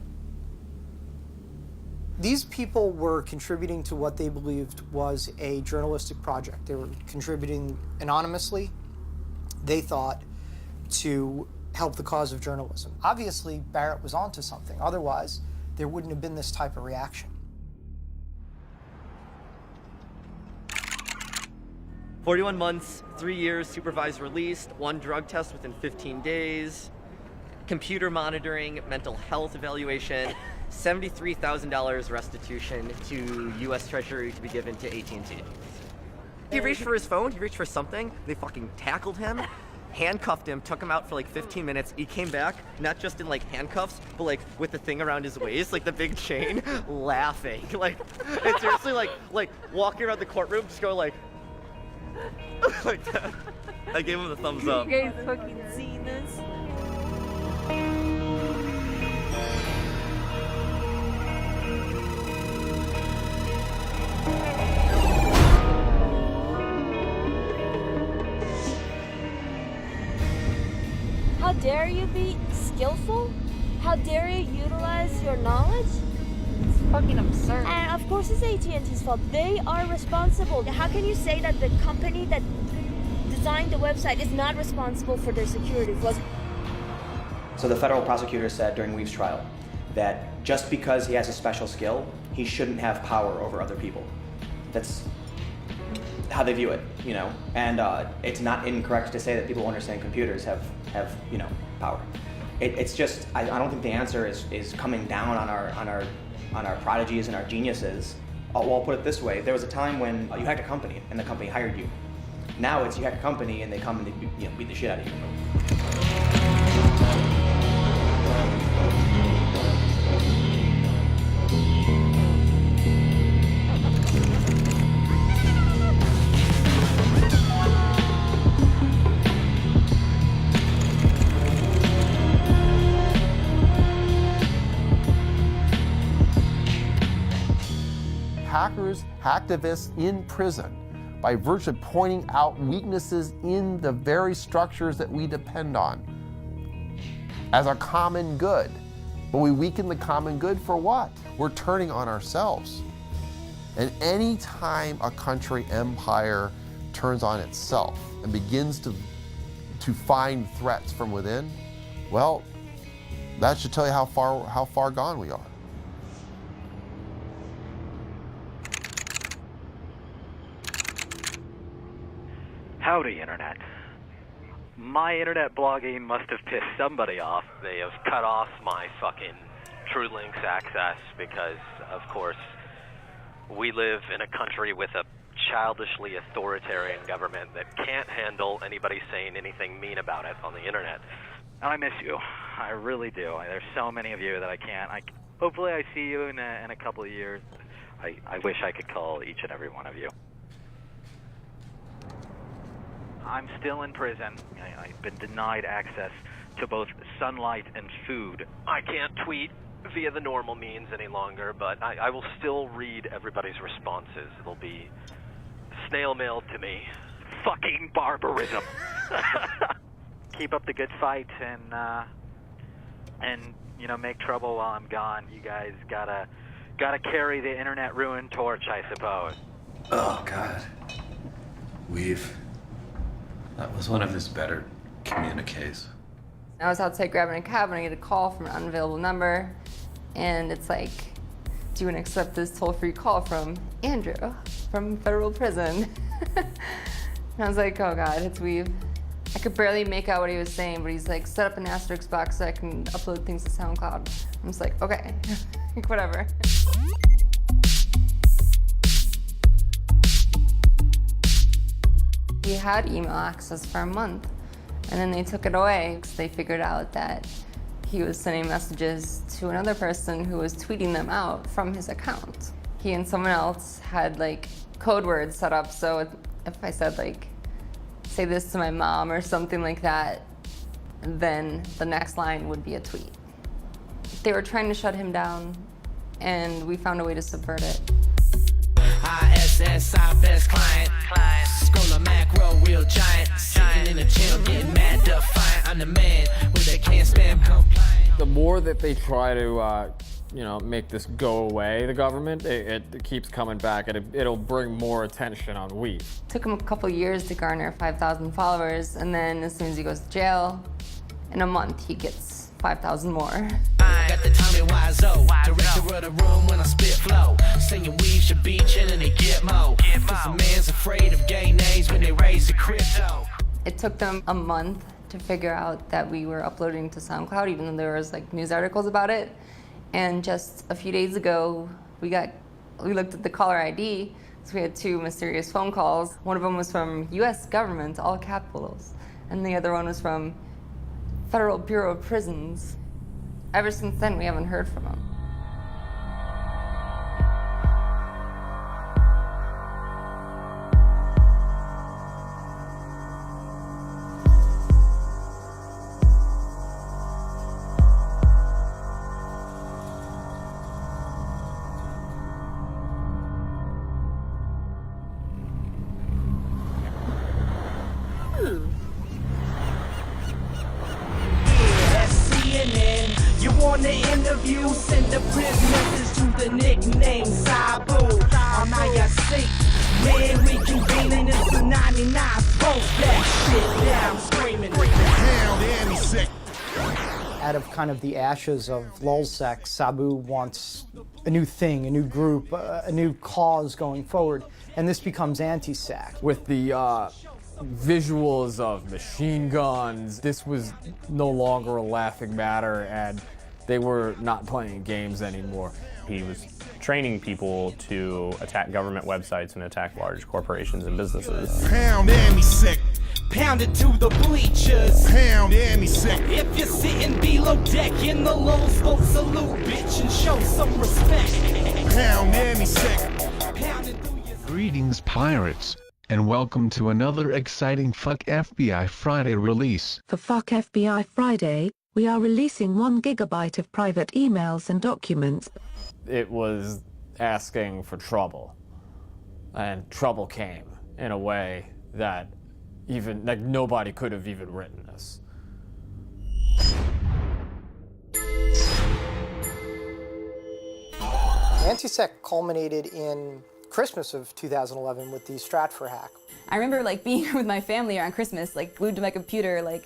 [SPEAKER 5] These people were contributing to what they believed was a journalistic project. They were contributing anonymously, they thought, to help the cause of journalism. Obviously, Barrett was onto something. Otherwise, there wouldn't have been this type of reaction.
[SPEAKER 11] 41 months, 3 years, supervised release, 1 drug test within 15 days, computer monitoring, mental health evaluation, $73,000 restitution to U.S. Treasury to be given to AT&T. He reached for his phone, he reached for something, they fucking tackled him, handcuffed him, took him out for like 15 minutes. He came back, not just in like handcuffs, but like with the thing around his waist, like the big chain, laughing. Like, it's seriously like walking around the courtroom, just going like that. I gave him the thumbs up.
[SPEAKER 9] You guys fucking seen this? How dare you be skillful? How dare you utilize your knowledge? It's fucking absurd. And of course it's AT&T's fault. They are responsible. How can you say that the company that designed the website is not responsible for their security flaws?
[SPEAKER 14] So the federal prosecutor said during Weave's trial that just because he has a special skill, he shouldn't have power over other people. That's how they view it, And it's not incorrect to say that people who understand computers have power. It's just I don't think the answer is coming down on our prodigies and our geniuses. Well, I'll put it this way: there was a time when you hacked a company and the company hired you. Now it's you hack a company and they come and they beat the shit out of you.
[SPEAKER 26] Hackers, hacktivists in prison by virtue of pointing out weaknesses in the very structures that we depend on as a common good. But we weaken the common good for what? We're turning on ourselves. And any time a country empire turns on itself and begins to find threats from within, well, that should tell you how far gone we are.
[SPEAKER 15] Howdy, Internet. My internet blogging must have pissed somebody off.
[SPEAKER 17] They have cut off my fucking TrueLinks access because, of course, we live in a country with a childishly authoritarian government that can't handle anybody saying anything mean about it on the internet.
[SPEAKER 15] And I miss you. I really do. There's so many of you that I can't. Hopefully I see you in a couple of years. I wish I could call each and every one of you. I'm still in prison. I've been denied access to both sunlight and food.
[SPEAKER 17] I can't tweet via the normal means any longer, but I will still read everybody's responses. It'll be snail mailed to me.
[SPEAKER 15] Fucking barbarism. Keep up the good fight and make trouble while I'm gone. You guys gotta carry the internet ruin torch, I suppose.
[SPEAKER 18] Oh God, Weave. That was one of his better
[SPEAKER 2] communiques.
[SPEAKER 7] I was outside grabbing a cab when I get a call from an unavailable number, and it's like, do you want to accept this toll-free call from Andrew from federal prison? And I was like, oh God, it's Weave. I could barely make out what he was saying, but he's like, set up an asterisk box so I can upload things to SoundCloud. I'm just like, okay, like, whatever. We had email access for a month, and then they took it away because they figured out that he was sending messages to another person who was tweeting them out from his account. He and someone else had like code words set up, so if I said like, say this to my mom or something like that, then the next line would be a tweet. They were trying to shut him down, and we found a way to subvert it.
[SPEAKER 10] ISS, our best client. Scroller macro, real giant. Sitting in a chair, getting mad, defiant. I'm the man where they can't spam compliant.
[SPEAKER 6] The more that they try to, make this go away, the government, it keeps coming back, and it'll bring more attention on Weave.
[SPEAKER 7] Took him a couple years to garner 5,000 followers, and then as soon as he goes to jail, in a month he gets 5,000 more.
[SPEAKER 10] Got the Tommy Wiseau, director of the room when I spit flow. Singing Weave should be chillin' and get mo. Cause a man's afraid of gay names when they raise the crypto.
[SPEAKER 7] It took them a month to figure out that we were uploading to SoundCloud, even though there was like news articles about it. And just a few days ago, we looked at the caller ID, so we had 2 mysterious phone calls. One of them was from US government, all capitals, and the other one was from Federal Bureau of Prisons. Ever since then, we haven't heard from him.
[SPEAKER 10] On the interview, send the prison message to the nickname Sabu. I'm not your seat. Man, we convening this for 99. Post that shit down, screaming. Pound Annie sick.
[SPEAKER 5] Out of kind of the ashes of lulzsec, Sabu wants a new thing, a new group, a new cause going forward, and this becomes anti-sac.
[SPEAKER 6] With the visuals of machine guns, this was no longer a laughing matter, and they were not playing games anymore.
[SPEAKER 30] He was training people to attack government websites and attack large corporations and businesses.
[SPEAKER 10] Pound Annie sick. Pound it to the bleachers. Pound Annie sick. If you're sitting below deck in the low spoke, salute, bitch, and show some respect. Pound Annie sick. Pound it through your...
[SPEAKER 12] Greetings, pirates, and welcome to another exciting Fuck FBI Friday release.
[SPEAKER 16] For Fuck FBI Friday, we are releasing 1 gigabyte of private emails and documents.
[SPEAKER 6] It was asking for trouble, and trouble came in a way that even nobody could have even written this.
[SPEAKER 5] Anti-sec culminated in Christmas of 2011 with the Stratfor hack.
[SPEAKER 3] I remember like being with my family around Christmas, like glued to my computer, like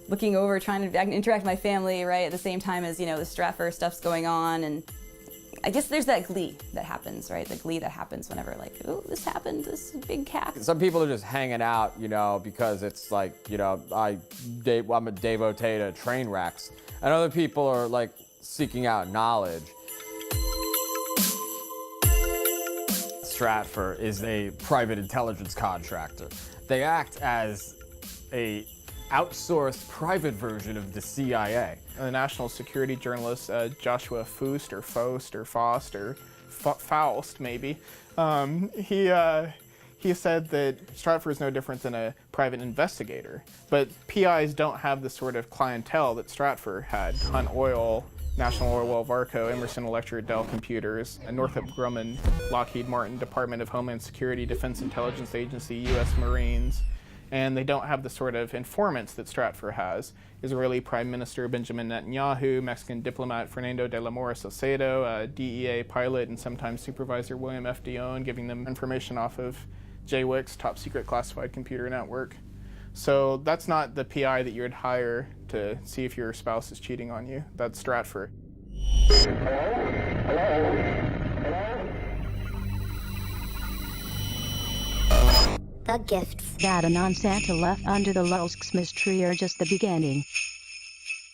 [SPEAKER 3] looking over, trying to interact with my family, right, at the same time as, the Stratfor stuff's going on. And I guess there's that glee that happens, right? The glee that happens whenever, like, oh, this happened, this big hack.
[SPEAKER 6] Some people are just hanging out, because it's like, I'm a devotee to train wrecks. And other people are, like, seeking out knowledge. Stratfor is a private intelligence contractor. They act as a outsourced private version of the CIA.
[SPEAKER 18] The national security journalist Joshua Faust maybe, he said that Stratfor is no different than a private investigator, but PIs don't have the sort of clientele that Stratfor had. Hunt Oil, National Oilwell Varco, Emerson Electric, Dell Computers, Northrop Grumman, Lockheed Martin, Department of Homeland Security, Defense Intelligence Agency, U.S. Marines, and they don't have the sort of informants that Stratfor has. Israeli Prime Minister Benjamin Netanyahu, Mexican diplomat Fernando de la Mora Salcedo, DEA pilot and sometimes supervisor William F. Dion, giving them information off of JWIC's top secret classified computer network. So that's not the PI that you would hire to see if your spouse is cheating on you. That's Stratfor.
[SPEAKER 2] The gifts that a non-Santa left under the Christmas tree are just the beginning.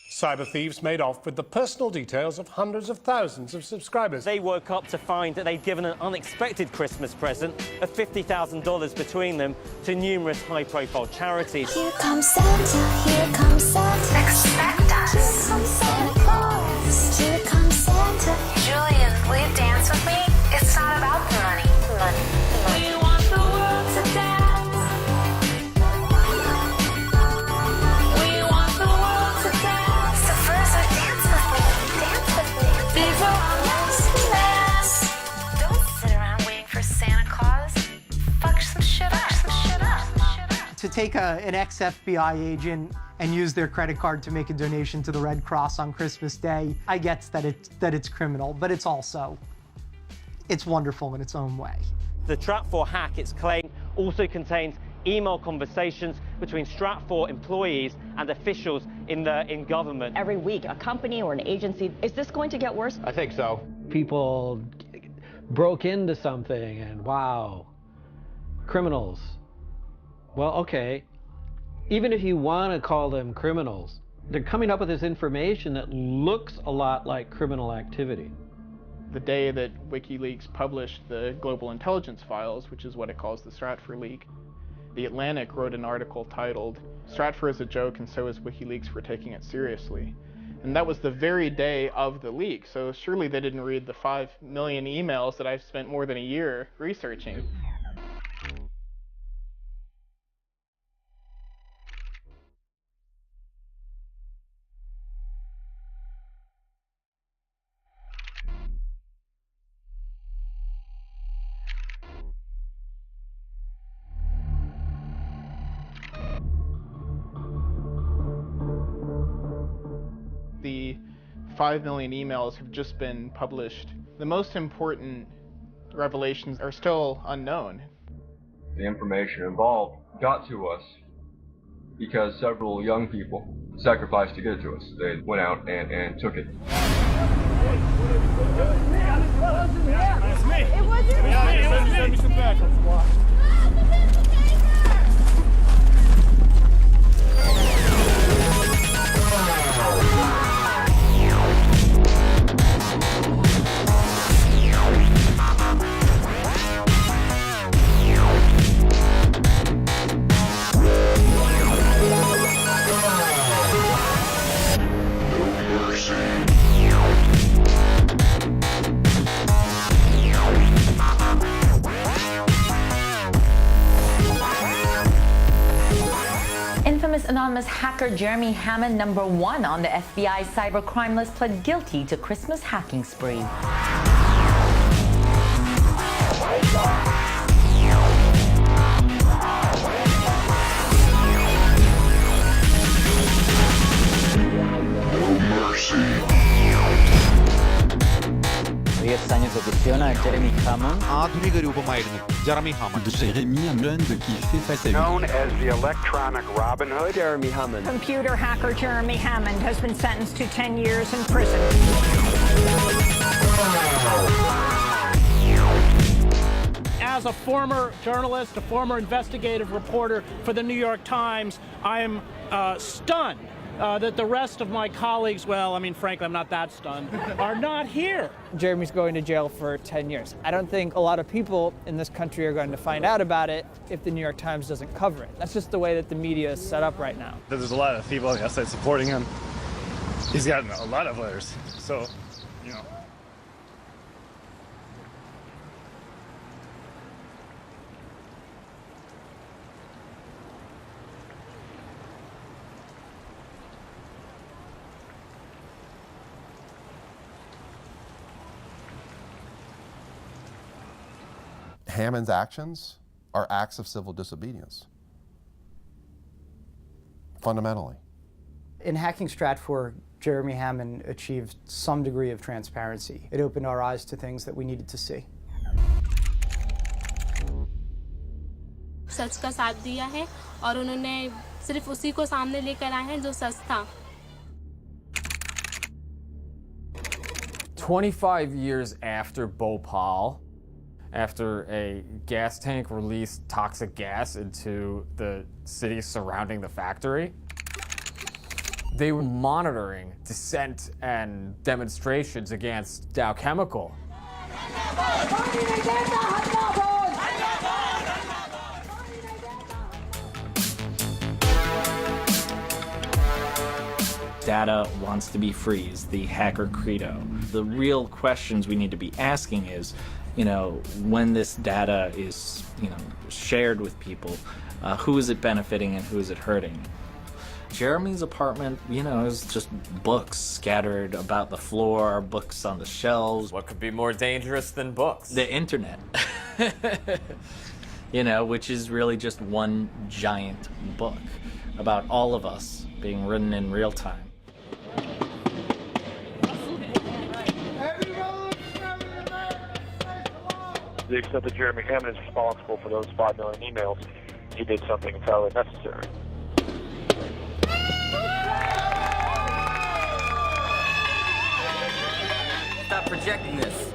[SPEAKER 8] Cyber thieves made off with the personal details of hundreds of thousands of subscribers.
[SPEAKER 19] They woke up to find that they'd given an unexpected Christmas present of $50,000 between them to numerous high-profile charities.
[SPEAKER 2] Here comes Santa, here comes Santa. Expect us. Here comes Santa Claus. Here comes Santa. Julian, will you dance with me? It's not about the money. We want the world to dance. We want the world to dance. So first, dance with me. Dance with me. Before Christmas. Don't sit around waiting for Santa Claus. Fuck some shit up.
[SPEAKER 5] To take an ex-FBI agent and use their credit card to make a donation to the Red Cross on Christmas Day, I get that it's criminal, but it's wonderful in its own way.
[SPEAKER 19] The Stratfor hack, it's claimed, also contains email conversations between Stratfor employees and officials in government.
[SPEAKER 20] Every week, a company or an agency, is this going to get worse?
[SPEAKER 21] I think so. People broke into something and wow, criminals. Well, okay, even if you want to call them criminals, they're coming up with this information that looks a lot like criminal activity.
[SPEAKER 18] The day that WikiLeaks published the global intelligence files, which is what it calls the Stratfor leak, The Atlantic wrote an article titled, "Stratfor is a joke and so is WikiLeaks for taking it seriously." And that was the very day of the leak, so surely they didn't read the 5 million emails that I've spent more than a year researching. The 5 million emails have just been published. The most important revelations are still unknown.
[SPEAKER 22] The information involved got to us because several young people sacrificed to get it to us. They went out and took it.
[SPEAKER 10] It's me. It wasn't me. Send me some backup.
[SPEAKER 20] Infamous anonymous hacker Jeremy Hammond, #1 on the FBI cybercrime list, pled guilty to Christmas hacking spree.
[SPEAKER 22] Jeremy Hammond. ആധുനിക രൂപമായിരുന്നു Jeremy Hammond. Jeremy Hammond qui fait face à lui. Known as the electronic Robin Hood. Jeremy Hammond.
[SPEAKER 23] Computer hacker Jeremy Hammond has been sentenced to 10 years in prison.
[SPEAKER 24] As a former journalist, a former investigative reporter for the New York Times, I am stunned that the rest of my colleagues, well, I mean, frankly, I'm not that stunned, are not here.
[SPEAKER 25] Jeremy's going to jail for 10 years. I don't think a lot of people in this country are going to find out about it if the New York Times doesn't cover it. That's just the way that the media is set up right now.
[SPEAKER 26] There's a lot of people on the outside supporting him. He's gotten a lot of letters, so, you know. Hammond's actions are acts of civil disobedience. Fundamentally.
[SPEAKER 5] In hacking Stratfor, Jeremy Hammond achieved some degree of transparency. It opened our eyes to things that we needed to see.
[SPEAKER 1] सच का साथ दिया है और उन्होंने सिर्फ उसी को सामने लेकर आए हैं जो सच था।
[SPEAKER 6] 25 years after Bhopal, after a gas tank released toxic gas into the cities surrounding the factory, they were monitoring dissent and demonstrations against Dow Chemical.
[SPEAKER 4] Data wants to be free is the hacker credo. The real questions we need to be asking is, when this data is, shared with people, who is it benefiting and who is it hurting? Jeremy's apartment, is just books scattered about the floor, books on the shelves.
[SPEAKER 6] What could be more dangerous than books?
[SPEAKER 4] The internet. Which is really just one giant book about all of us being written in real time.
[SPEAKER 9] To the extent that Jeremy Hammond is responsible for those 5 million emails, he did something entirely necessary.
[SPEAKER 4] Stop projecting this.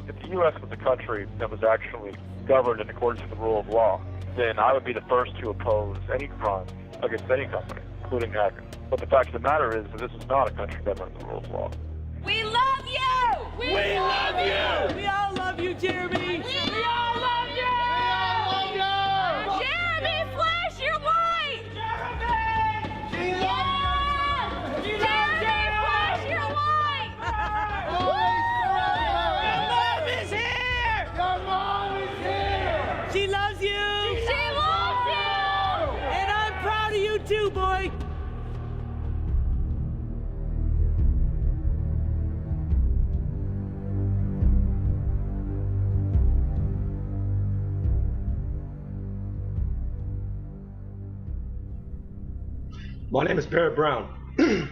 [SPEAKER 9] If the U.S. was a country that was actually governed in accordance with the rule of law, then I would be the first to oppose any crime against any company, including hacking. But the fact of the matter is that this is not a country governed in the rule of law.
[SPEAKER 10] We love you! We love you! We all love you, Jeremy! We all love you! We all love you! Jeremy, flash your light! Jeremy! She loves you! Jeremy, flash your light! Your mom is here! Your mom is here! She loves you! She loves you! And I'm proud of you too, boy!
[SPEAKER 22] My name is Barrett Brown, and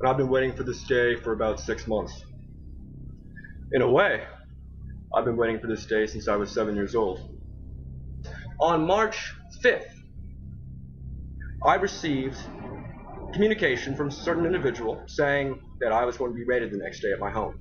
[SPEAKER 22] I've been waiting for this day for about 6 months. In a way, I've been waiting for this day since I was 7 years old. On March 5th, I received communication from a certain individual saying that I was going to be raided the next day at my home.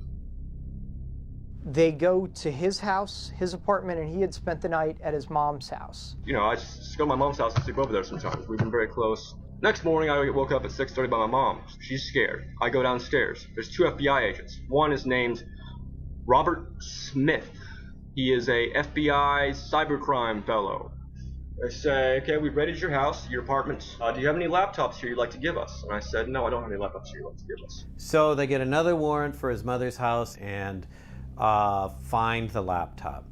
[SPEAKER 5] They go to his house, his apartment, and he had spent the night at his mom's house.
[SPEAKER 22] I just go to my mom's house and sleep over there sometimes. We've been very close. Next morning, I get woke up at 6:30 by my mom. She's scared. I go downstairs. There's 2 FBI agents. One is named Robert Smith. He is a FBI cybercrime fellow. They say, okay, we've raided your house, your apartment. Do you have any laptops here you'd like to give us? And I said, no, I don't have any laptops here you'd like to give us.
[SPEAKER 11] So they get another warrant for his mother's house and find the laptop.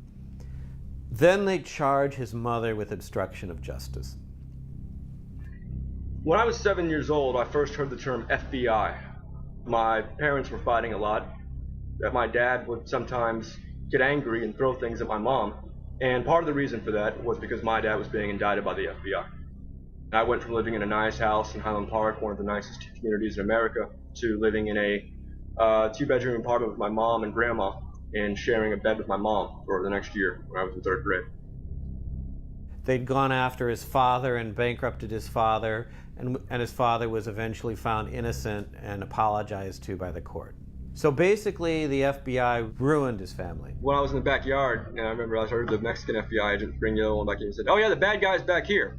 [SPEAKER 11] Then they charge his mother with obstruction of justice.
[SPEAKER 22] When I was 7 years old, I first heard the term FBI. My parents were fighting a lot. That my dad would sometimes get angry and throw things at my mom. And part of the reason for that was because my dad was being indicted by the FBI. I went from living in a nice house in Highland Park, one of the nicest communities in America, to living in a 2-bedroom apartment with my mom and grandma and sharing a bed with my mom for the next year when I was in 3rd grade.
[SPEAKER 11] They'd gone after his father and bankrupted his father, and his father was eventually found innocent and apologized to by the court. So basically, the FBI ruined his family.
[SPEAKER 22] When I was in the backyard, I remember I heard the Mexican FBI agent bring the other one back in and said, oh yeah, the bad guy's back here.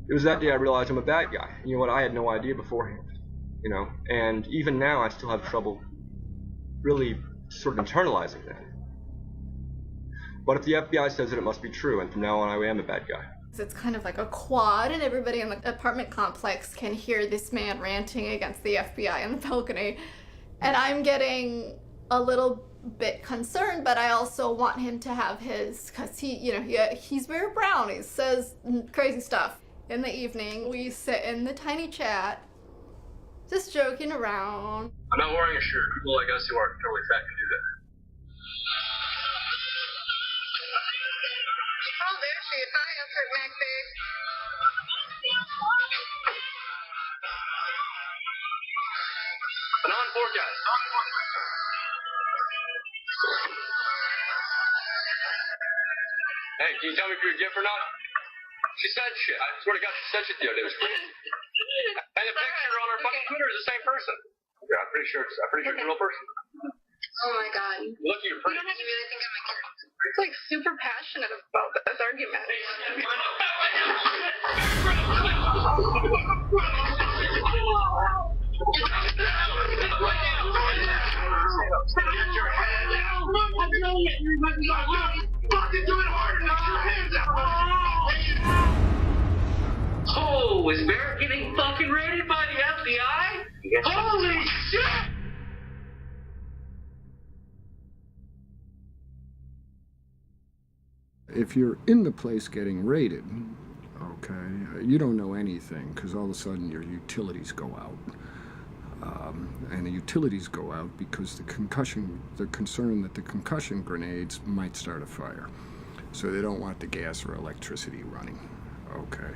[SPEAKER 22] It was that day I realized I'm a bad guy. You know what, I had no idea beforehand. And even now I still have trouble really sort of internalizing that. But if the FBI says it, it must be true, and from now on I am a bad guy.
[SPEAKER 13] It's kind of like a quad, and everybody in the apartment complex can hear this man ranting against the FBI on the balcony. And I'm getting a little bit concerned, but I also want him to have his, because he's very brown. He says crazy stuff. In the evening, we sit in the tiny chat, just joking around.
[SPEAKER 22] I'm not wearing a shirt. People like us who are totally fat can do that.
[SPEAKER 13] Oh, there she is. Hi, Effort Maxie.
[SPEAKER 22] An on forecast. Hey, can you tell me if you're a gift or not? She said shit. I swear to God, she said shit the other day. It was crazy. And the picture on her fucking Twitter is the same person. Yeah, I'm pretty sure it's a real person.
[SPEAKER 13] Oh my god.
[SPEAKER 22] Look, you're pretty.
[SPEAKER 13] You don't have to really think I'm a character. It's like super passionate about this argument.
[SPEAKER 10] Oh, is Barrett getting fucking raided by the FBI? Holy shit!
[SPEAKER 7] If you're in the place getting raided, okay, you don't know anything because all of a sudden your utilities go out. And the utilities go out because they're concerned that the concussion grenades might start a fire. So they don't want the gas or electricity running, okay?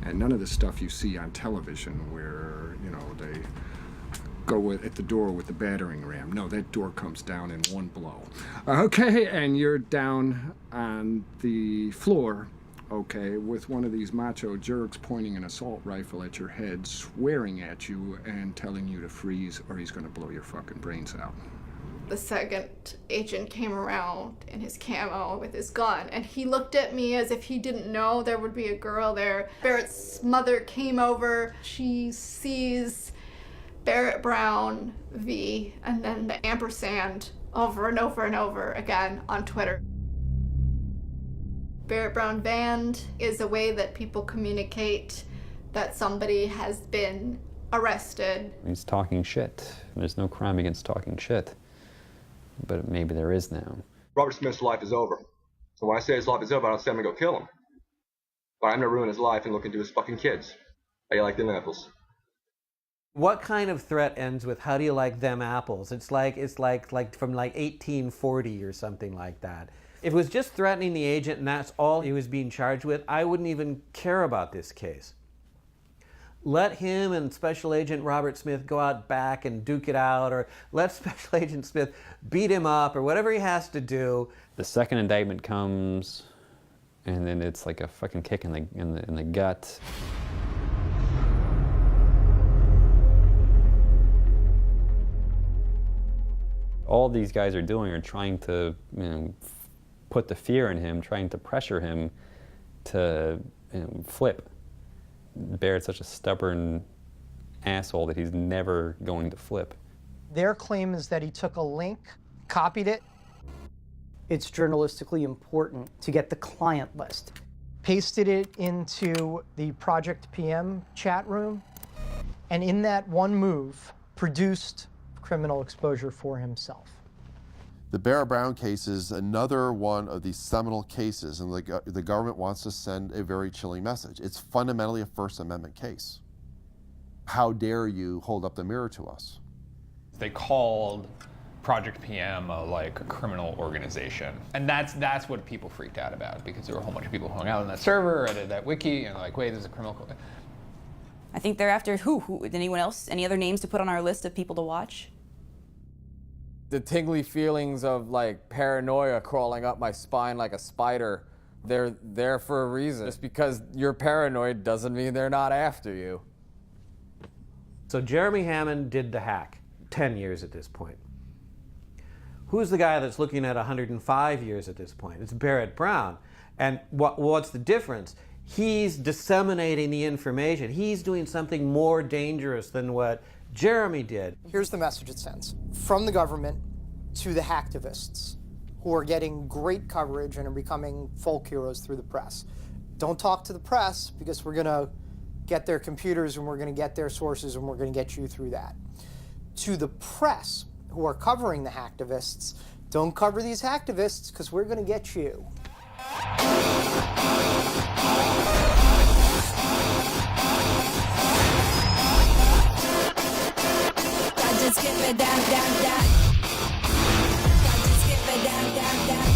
[SPEAKER 7] And none of the stuff you see on television where, you know, they go at the door with the battering ram. No, that door comes down in one blow. Okay, and you're down on the floor, okay, with one of these macho jerks pointing an assault rifle at your head, swearing at you and telling you to freeze or he's gonna blow your fucking brains out.
[SPEAKER 13] The second agent came around in his camo with his gun, and he looked at me as if he didn't know there would be a girl there. Barrett's mother came over. She sees Barrett Brown V and then the ampersand over and over and over again on Twitter. Barrett Brown banned is a way that people communicate that somebody has been arrested.
[SPEAKER 12] He's talking shit. There's no crime against talking shit. But maybe there is now.
[SPEAKER 22] Robert Smith's life is over. So when I say his life is over, I don't say I'm gonna go kill him. But I'm gonna ruin his life and look into his fucking kids. How you like them apples?
[SPEAKER 11] What kind of threat ends with "How do you like them apples"? It's like from like 1840 or something like that. If it was just threatening the agent and that's all he was being charged with, I wouldn't even care about this case. Let him and Special Agent Robert Smith go out back and duke it out, or let Special Agent Smith beat him up, or whatever he has to do.
[SPEAKER 12] The second indictment comes, and then it's like a fucking kick in the gut. All these guys are doing are trying to, you know, put the fear in him, trying to pressure him to, you know, flip. Barrett's such a stubborn asshole that he's never going to flip.
[SPEAKER 5] Their claim is that he took a link, copied it. It's journalistically important to get the client list. Pasted it into the Project PM chat room, and in that one move, produced criminal exposure for himself.
[SPEAKER 26] The Barrett Brown case is another one of these seminal cases, and the government wants to send a very chilling message. It's fundamentally a First Amendment case. How dare you hold up the mirror to us?
[SPEAKER 14] They called Project PM a criminal organization, and that's what people freaked out about, because there were a whole bunch of people who hung out on that server, edited that wiki, and like, wait, this is a criminal.
[SPEAKER 3] I think they're after who? Anyone else? Any other names to put on our list of people to watch?
[SPEAKER 6] The tingly feelings of paranoia crawling up my spine like a spider, they're there for a reason. Just because you're paranoid doesn't mean they're not after you.
[SPEAKER 11] So Jeremy Hammond did the hack, 10 years at this point. Who's the guy that's looking at 105 years at this point? It's Barrett Brown. And what's the difference? He's disseminating the information. He's doing something more dangerous than what Jeremy did.
[SPEAKER 5] Here's the message it sends from the government to the hacktivists who are getting great coverage and are becoming folk heroes through the press. Don't talk to the press, because we're going to get their computers and we're going to get their sources and we're going to get you through that. To the press who are covering the hacktivists, don't cover these hacktivists, because we're going to get you.
[SPEAKER 2] Just get me down, down, down. Just get me down, down, down.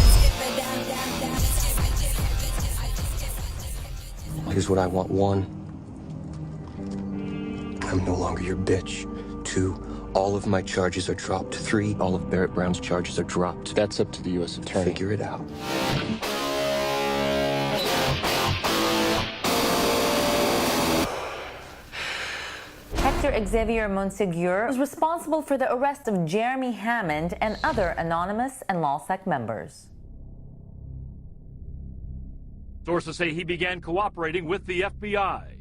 [SPEAKER 2] Just get me down, down, down.
[SPEAKER 15] Here's what I want. 1, I'm no longer your bitch. 2, All of my charges are dropped. 3, all of Barrett Brown's charges are dropped.
[SPEAKER 8] That's up to the U.S. Attorney.
[SPEAKER 15] Figure it out.
[SPEAKER 20] Hector Xavier Monsegur was responsible for the arrest of Jeremy Hammond and other anonymous and LawSec members.
[SPEAKER 16] Sources say he began cooperating with the FBI.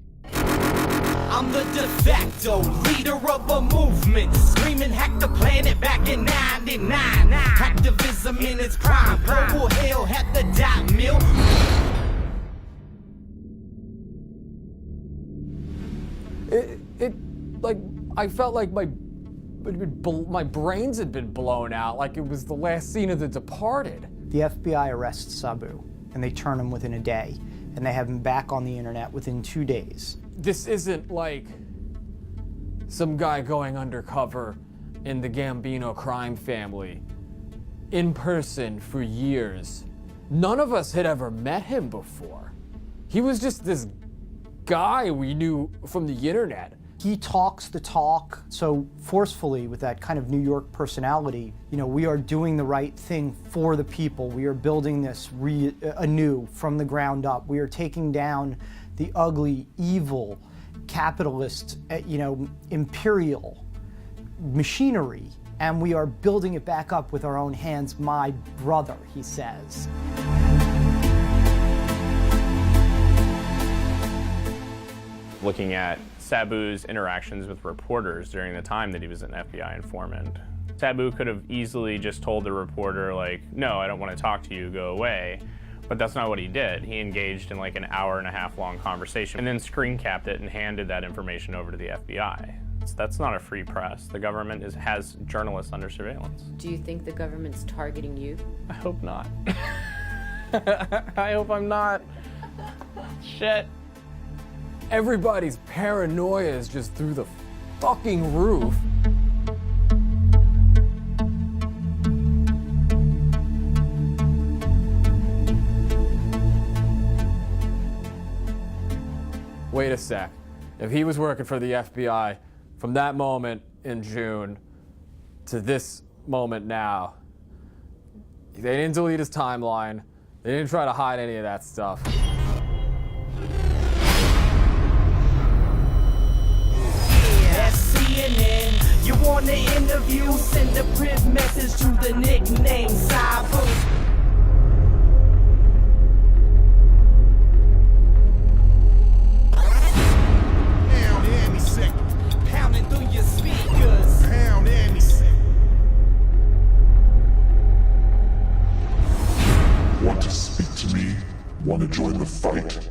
[SPEAKER 10] I'm the de facto leader of a movement, screaming hack the planet back in 99. Activism in its prime, purple hell had the dot mill.
[SPEAKER 6] Like, I felt like my brains had been blown out, like it was the last scene of The Departed.
[SPEAKER 5] The FBI arrests Sabu, and they turn him within a day, and they have him back on the internet within 2 days.
[SPEAKER 6] This isn't like some guy going undercover in the Gambino crime family in person for years. None of us had ever met him before. He was just this guy we knew from the internet.
[SPEAKER 5] He talks the talk so forcefully with that kind of New York personality. You know, we are doing the right thing for the people. We are building this anew from the ground up. We are taking down the ugly, evil, capitalist, imperial machinery, and we are building it back up with our own hands, my brother, he says.
[SPEAKER 17] Looking at Sabu's interactions with reporters during the time that he was an FBI informant. Sabu could have easily just told the reporter, like, no, I don't want to talk to you, go away. But that's not what he did. He engaged in like an hour-and-a-half long conversation and then screen capped it and handed that information over to the FBI. So that's not a free press. The government has journalists under surveillance.
[SPEAKER 18] Do you think the government's targeting you?
[SPEAKER 17] I hope not. I hope I'm not. Shit.
[SPEAKER 6] Everybody's paranoia is just through the fucking roof. Wait a sec. If he was working for the FBI from that moment in June to this moment now, they didn't delete his timeline. They didn't try to hide any of that stuff.
[SPEAKER 10] CNN. You want the interview? Send a print message to the nickname Sabu. Pound any second. Pounding through your speakers. Pound any second.
[SPEAKER 19] Want to speak to me? Want to join the fight?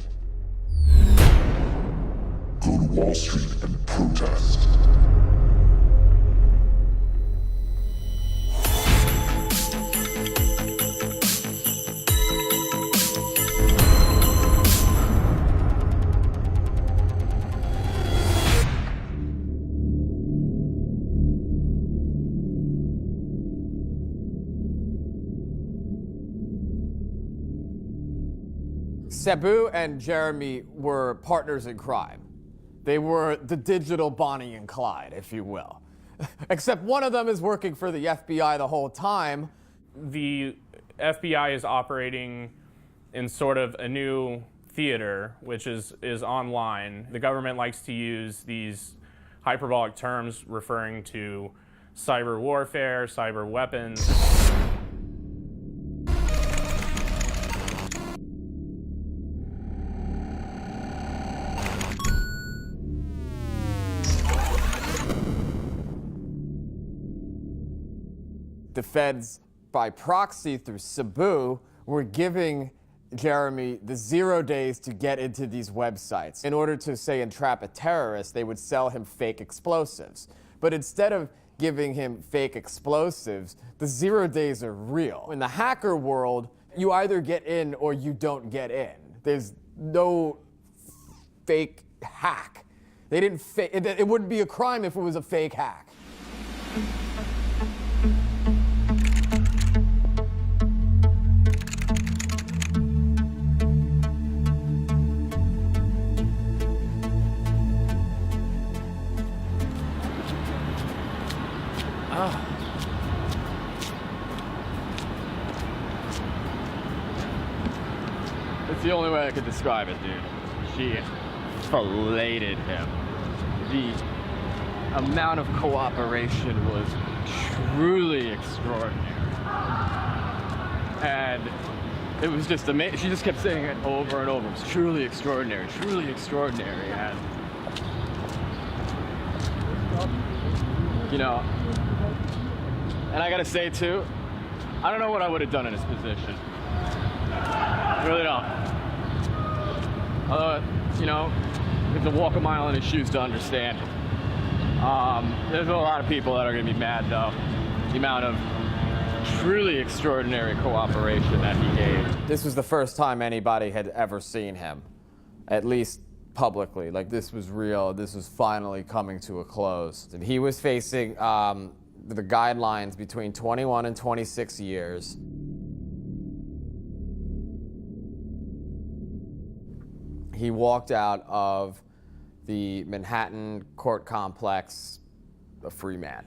[SPEAKER 19] Go to Wall Street and protest.
[SPEAKER 6] Sabu and Jeremy were partners in crime. They were the digital Bonnie and Clyde, if you will. Except one of them is working for the FBI the whole time.
[SPEAKER 17] The FBI is operating in sort of a new theater, which is online. The government likes to use these hyperbolic terms referring to cyber warfare, cyber weapons.
[SPEAKER 6] The feds, by proxy through Sabu, were giving Jeremy the 0 days to get into these websites. In order to, say, entrap a terrorist, they would sell him fake explosives. But instead of giving him fake explosives, the 0 days are real. In the hacker world, you either get in or you don't get in. There's no fake hack. They didn't it wouldn't be a crime if it was a fake hack. It's the only way I could describe it, dude. She filleted him. The amount of cooperation was truly extraordinary. And it was just amazing. She just kept saying it over and over. It was truly extraordinary, truly extraordinary. And, you know, and I gotta say too, I don't know what I would have done in his position. I really don't. Although, you know, you have to walk a mile in his shoes to understand it. There's a lot of people that are gonna be mad though. The amount of truly extraordinary cooperation that he gave. This was the first time anybody had ever seen him, at least publicly. Like, this was real. This was finally coming to a close. And he was facing the guidelines between 21 and 26 years. He walked out of the Manhattan court complex a free man.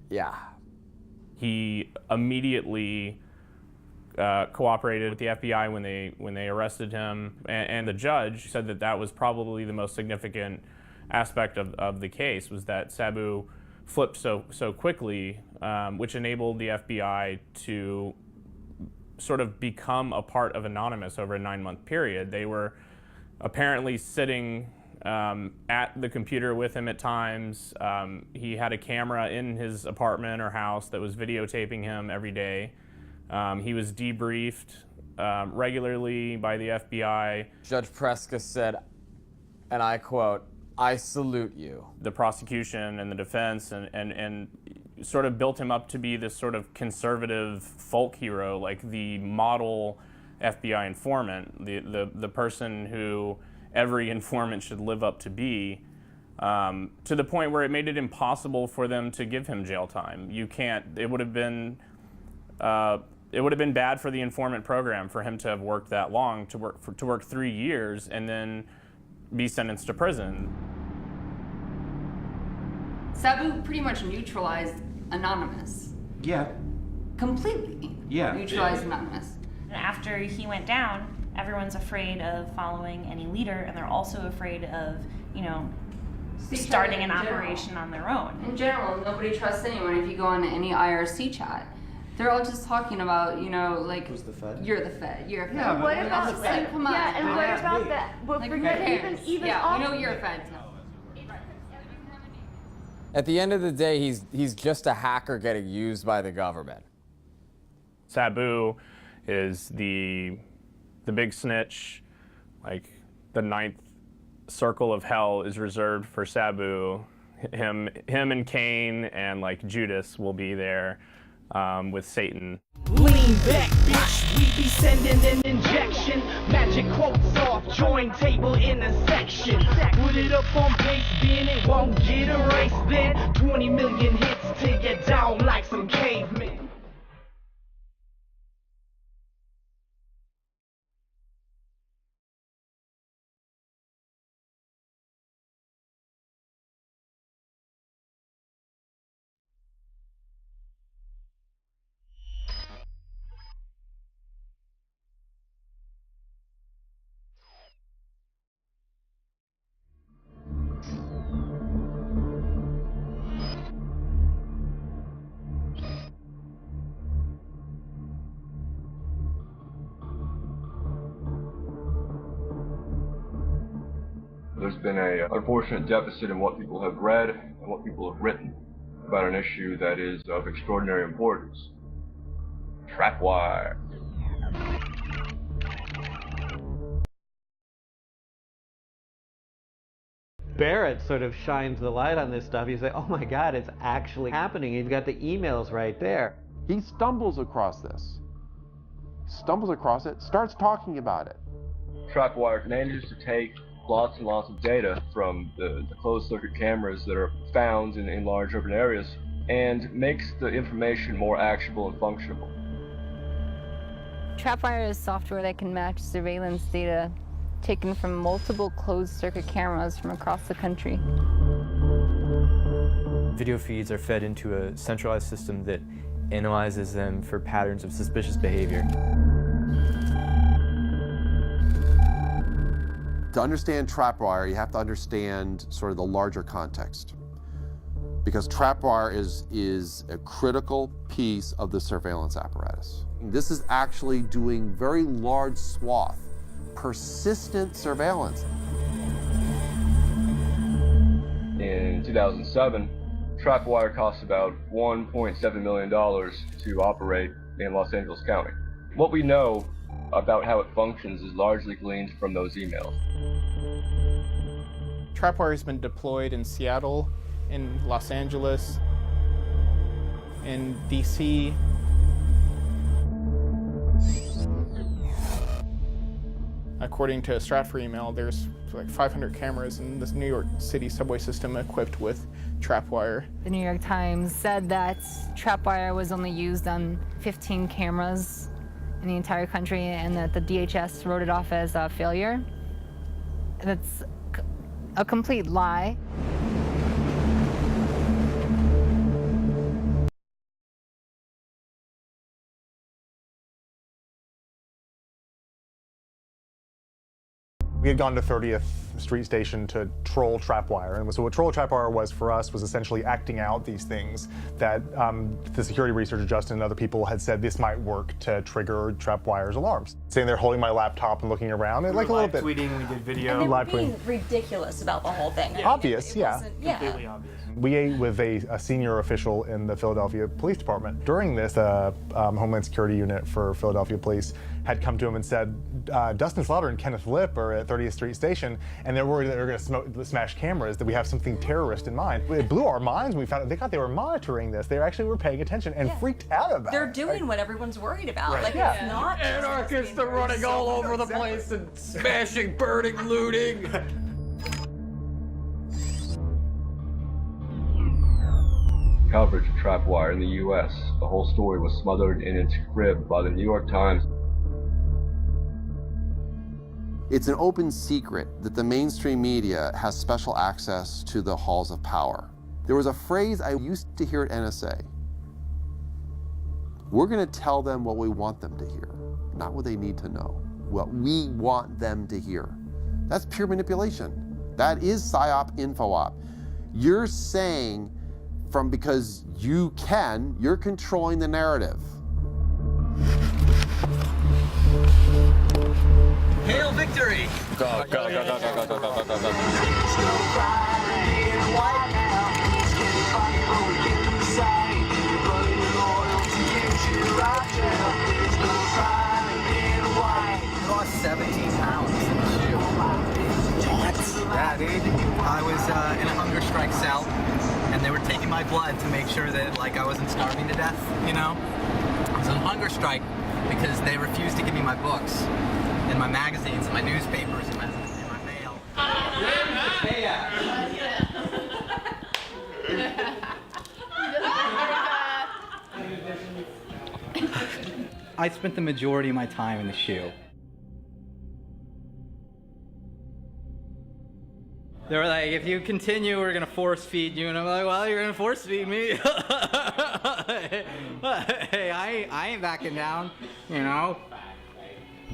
[SPEAKER 6] Yeah.
[SPEAKER 17] He immediately cooperated with the FBI when they arrested him, and the judge said that that was probably the most significant aspect of the case, was that Sabu flipped so quickly, which enabled the FBI to sort of become a part of Anonymous over a 9-month period. They were apparently sitting at the computer with him at times. He had a camera in his apartment or house that was videotaping him every day. He was debriefed regularly by the FBI.
[SPEAKER 6] Judge Preska said, and I quote, "I salute you." The prosecution and the defense and sort of built him up to be this sort of conservative folk hero, like the model FBI informant, the person who every informant should live up to be, to the point where it made it impossible for them to give him jail time. You can't. It would have been bad for the informant program for him to have worked that long, to work 3 years and then be sentenced to prison.
[SPEAKER 3] Sabu pretty much neutralized Anonymous.
[SPEAKER 1] Yeah.
[SPEAKER 3] Completely.
[SPEAKER 1] Yeah.
[SPEAKER 3] Neutralized Anonymous.
[SPEAKER 8] After he went down, everyone's afraid of following any leader, and they're also afraid of, you know, starting an operation on their own.
[SPEAKER 3] In general, nobody trusts anyone. If you go on any IRC chat, they're all just talking about, you know, like,
[SPEAKER 1] who's the Fed?
[SPEAKER 3] You're the Fed. You're a Fed.
[SPEAKER 1] Yeah,
[SPEAKER 13] What about
[SPEAKER 3] the Fed? Come on.
[SPEAKER 13] Yeah, and what about that? But
[SPEAKER 3] Like,
[SPEAKER 13] forget
[SPEAKER 3] who cares?
[SPEAKER 13] even
[SPEAKER 3] yeah,
[SPEAKER 13] off.
[SPEAKER 3] we know you're a Fed.
[SPEAKER 6] At the end of the day, he's just a hacker getting used by the government.
[SPEAKER 17] Sabu is the big snitch. Like, the 9th circle of hell is reserved for Sabu. Him and Cain and like Judas will be there with Satan.
[SPEAKER 10] Lean back, bitch, we be sending an injection. Magic quotes off, join table in a section. Put it up on base bin, it won't get erased then. 20 million hits till you're down like some cavemen.
[SPEAKER 22] There's been an unfortunate deficit in what people have read and what people have written about an issue that is of extraordinary importance. Trapwire.
[SPEAKER 11] Barrett sort of shines the light on this stuff. He's like, oh my God, it's actually happening. You've got the emails right there.
[SPEAKER 26] He stumbles across this. Stumbles across it, starts talking about it.
[SPEAKER 22] Trapwire manages to take lots and lots of data from the closed circuit cameras that are found in large urban areas and makes the information more actionable and functional.
[SPEAKER 21] Trapwire is software that can match surveillance data taken from multiple closed circuit cameras from across the country.
[SPEAKER 23] Video feeds are fed into a centralized system that
[SPEAKER 1] analyzes them for patterns of suspicious behavior.
[SPEAKER 26] To understand trapwire, you have to understand sort of the larger context. Because trapwire is a critical piece of the surveillance apparatus. This is actually doing very large swath, persistent surveillance.
[SPEAKER 22] In 2007, trapwire cost about $1.7 million to operate in Los Angeles County. What we know about how it functions is largely gleaned from those emails.
[SPEAKER 4] Trapwire has been deployed in Seattle, in Los Angeles, in DC. According to a Stratfor email, there's like 500 cameras in this New York City subway system equipped with trapwire.
[SPEAKER 21] The New York Times said that trapwire was only used on 15 cameras in the entire country and that the DHS wrote it off as a failure. That's a complete lie.
[SPEAKER 9] We had gone to 30th Street Station to troll trapwire, and so what troll trapwire was for us was essentially acting out these things that the security researcher Justin and other people had said this might work to trigger trapwire's alarms. Sitting there holding my laptop and looking around, and like a little bit.
[SPEAKER 1] Tweeting, we did video.
[SPEAKER 23] And they were
[SPEAKER 9] live
[SPEAKER 23] being
[SPEAKER 9] tweeting.
[SPEAKER 23] ridiculous about the whole thing.
[SPEAKER 9] Obvious, yeah.
[SPEAKER 1] Completely obvious.
[SPEAKER 9] We ate with a senior official in the Philadelphia Police Department. During this, Homeland Security unit for Philadelphia Police had come to him and said, Dustin Slaughter and Kenneth Lipp are at 30th Street Station, and they're worried that they're going to smash cameras, that we have something terrorist in mind. It blew our minds when we found out they thought they were monitoring this. They actually were paying attention and freaked out about
[SPEAKER 23] They're
[SPEAKER 9] it.
[SPEAKER 23] doing what everyone's worried about.
[SPEAKER 9] Right.
[SPEAKER 23] Like,
[SPEAKER 9] Yeah.
[SPEAKER 23] it's not just
[SPEAKER 6] Anarchists are running all over the place and smashing, burning, looting.
[SPEAKER 22] Coverage of trapwire in the U.S. The whole story was smothered in its crib by the New York Times.
[SPEAKER 26] It's an open secret that the mainstream media has special access to the halls of power. There was a phrase I used to hear at NSA. We're going to tell them what we want them to hear, not what they need to know. What we want them to hear. That's pure manipulation. That is PSYOP, info-op. You're saying because you can, you're controlling the narrative.
[SPEAKER 10] Hail victory!
[SPEAKER 6] Go, go, go, go, go, go, go, go, go, go.
[SPEAKER 10] Lost 17 pounds in the shoe. What? Yeah, dude. I was in a hunger strike cell, and they were taking my blood to make sure that I wasn't starving to death, you know? I was on hunger strike because they refused to give me my books and my magazines and my newspapers and my mail. I spent the majority of my time in the shoe. They were like, if you continue, we're gonna force feed you. And I'm like, well, you're gonna force feed me. Hey, I ain't backing down, you know?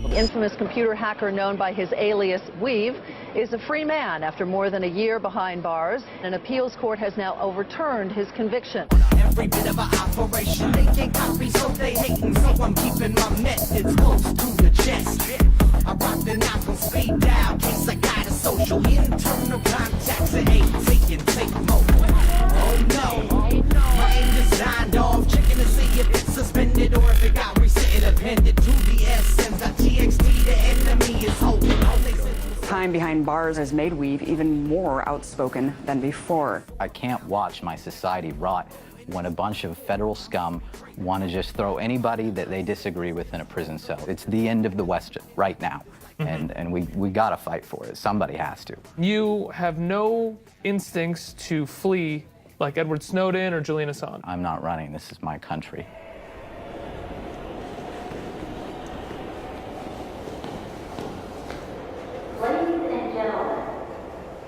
[SPEAKER 24] The infamous computer hacker known by his alias Weave is a free man after more than a year behind bars. An appeals court has now overturned his conviction.
[SPEAKER 10] Every bit of an operation, they can't copy, so they hating. So I'm keeping my methods close to the chest. I rock the knock on speed dial, case I got a social internal contacts at AT and take mode. Oh no, my aim designed off, checking to see if it's suspended or if it got reset and appended to the essence.txt. The enemy is holding.
[SPEAKER 25] Time behind bars has made Weave even more outspoken than before.
[SPEAKER 27] I can't watch my society rot when a bunch of federal scum want to just throw anybody that they disagree with in a prison cell. It's the end of the West right now, and we gotta fight for it. Somebody has to.
[SPEAKER 28] You have no instincts to flee like Edward Snowden or Julian Assange.
[SPEAKER 27] I'm not running. This is my country.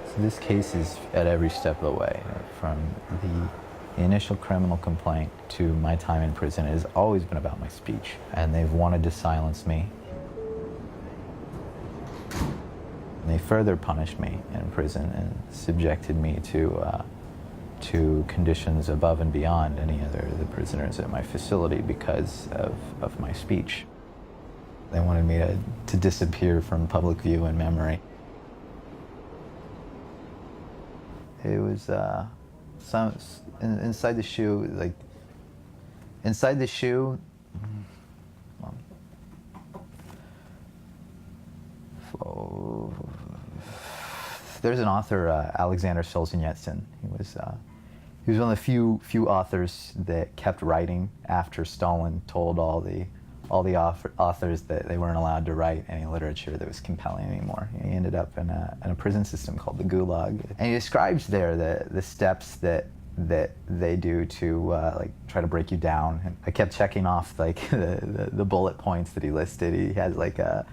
[SPEAKER 27] So this case is at every step of the way, from the The initial criminal complaint to my time in prison has always been about my speech, and they've wanted to silence me. They further punished me in prison and subjected me to conditions above and beyond any other of the prisoners at my facility because of my speech. They wanted me to disappear from public view and memory. It was inside the shoe, like inside the shoe. There's an author, Alexander Solzhenitsyn. He was one of the few authors that kept writing after Stalin told all the authors that they weren't allowed to write any literature that was compelling anymore. He ended up in a prison system called the Gulag, and he describes there the steps that they do to like try to break you down. And I kept checking off like the bullet points that he listed. He has like a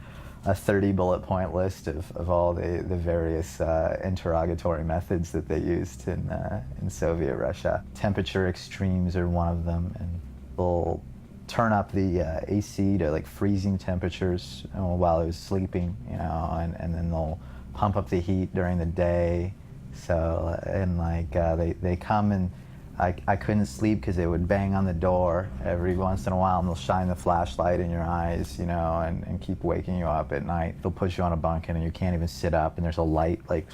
[SPEAKER 27] 30 bullet point list of all the various interrogatory methods that they used in Soviet Russia. Temperature extremes are one of them, and they'll turn up the AC to like freezing temperatures while I was sleeping, you know, and then they'll pump up the heat during the day. So, and like they come and I couldn't sleep because they would bang on the door every once in a while, and they'll shine the flashlight in your eyes, you know, and keep waking you up at night. They'll put you on a bunk and you can't even sit up, and there's a light like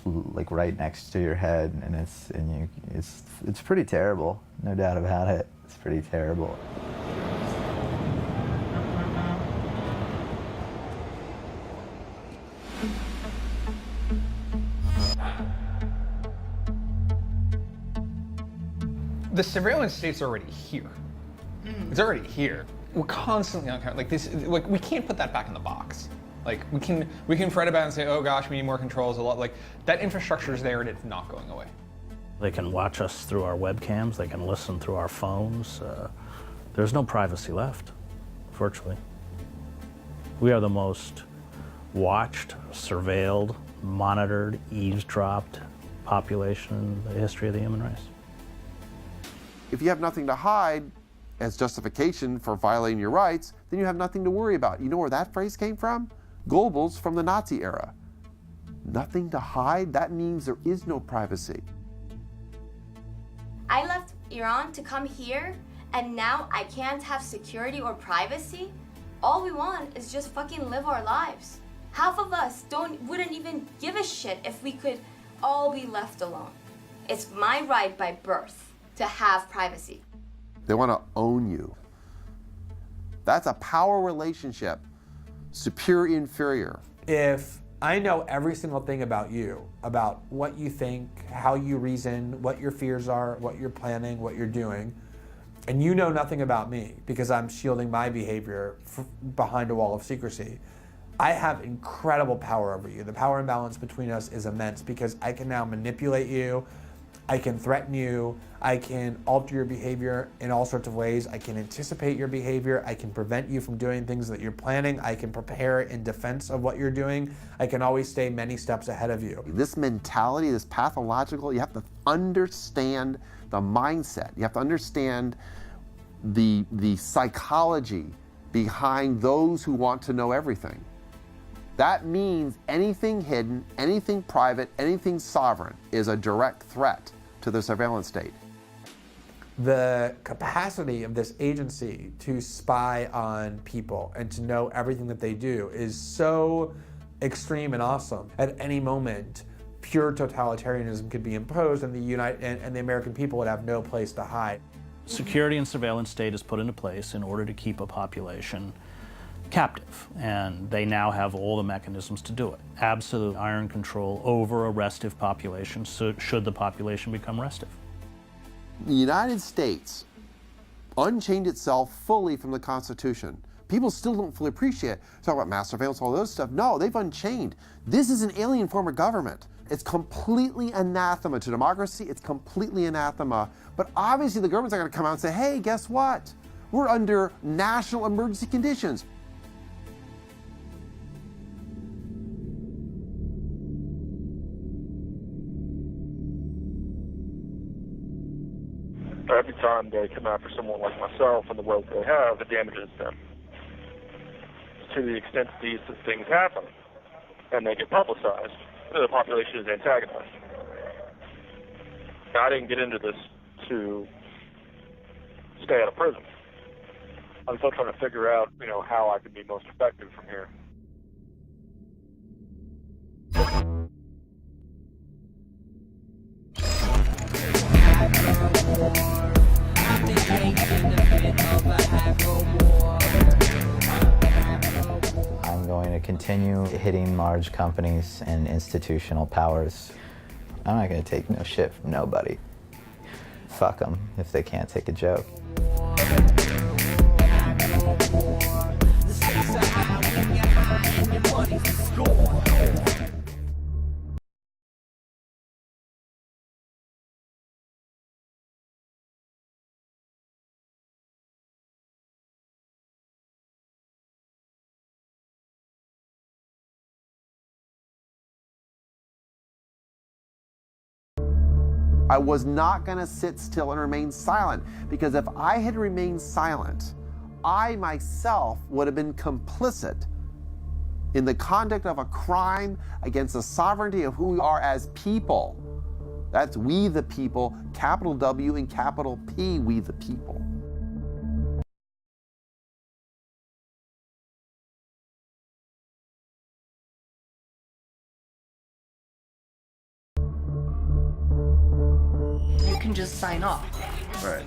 [SPEAKER 27] right next to your head, and it's pretty terrible, no doubt about it. It's pretty terrible.
[SPEAKER 2] The surveillance state's already here. It's already here. We're constantly on camera. Like this, like we can't put that back in the box. Like we can fret about it and say, oh gosh, we need more controls. A lot like that infrastructure is there and it's not going away.
[SPEAKER 5] They can watch us through our webcams. They can listen through our phones. There's no privacy left, virtually. We are the most watched, surveilled, monitored, eavesdropped population in the history of the human race.
[SPEAKER 26] If you have nothing to hide as justification for violating your rights, then you have nothing to worry about. You know where that phrase came from? Goebbels from the Nazi era. Nothing to hide? That means there is no privacy.
[SPEAKER 7] I left Iran to come here, and now I can't have security or privacy? All we want is just fucking live our lives. Half of us wouldn't even give a shit if we could all be left alone. It's my right by birth to have privacy.
[SPEAKER 26] They want to own you. That's a power relationship, superior, inferior.
[SPEAKER 12] If I know every single thing about you, about what you think, how you reason, what your fears are, what you're planning, what you're doing, and you know nothing about me because I'm shielding my behavior behind a wall of secrecy, I have incredible power over you. The power imbalance between us is immense because I can now manipulate you, I can threaten you, I can alter your behavior in all sorts of ways, I can anticipate your behavior, I can prevent you from doing things that you're planning, I can prepare in defense of what you're doing, I can always stay many steps ahead of you.
[SPEAKER 26] This mentality, this pathological, you have to understand the mindset, you have to understand the psychology behind those who want to know everything. That means anything hidden, anything private, anything sovereign is a direct threat to the surveillance state.
[SPEAKER 12] The capacity of this agency to spy on people and to know everything that they do is so extreme and awesome. At any moment, pure totalitarianism could be imposed and the American people would have no place to hide.
[SPEAKER 5] Security and surveillance state is put into place in order to keep a population captive, and they now have all the mechanisms to do it. Absolute iron control over a restive population, so should the population become restive.
[SPEAKER 26] The United States unchained itself fully from the Constitution. People still don't fully appreciate it. Talk about mass surveillance, all those stuff. No, they've unchained. This is an alien form of government. It's completely anathema to democracy. It's completely anathema. But obviously the government's not going to come out and say, hey, guess what? We're under national emergency conditions.
[SPEAKER 8] time they come after someone like myself and the wealth they have, it damages them. To the extent that these things happen and they get publicized, the population is antagonized. Now, I didn't get into this to stay out of prison. I'm still trying to figure out, how I can be most effective from here.
[SPEAKER 27] I'm going to continue hitting large companies and institutional powers. I'm not going to take no shit from nobody. Fuck them if they can't take a joke.
[SPEAKER 26] I was not going to sit still and remain silent, because if I had remained silent, I myself would have been complicit in the conduct of a crime against the sovereignty of who we are as people. That's we the people, capital W and capital P, we the people.
[SPEAKER 13] You can just sign off.
[SPEAKER 26] Right.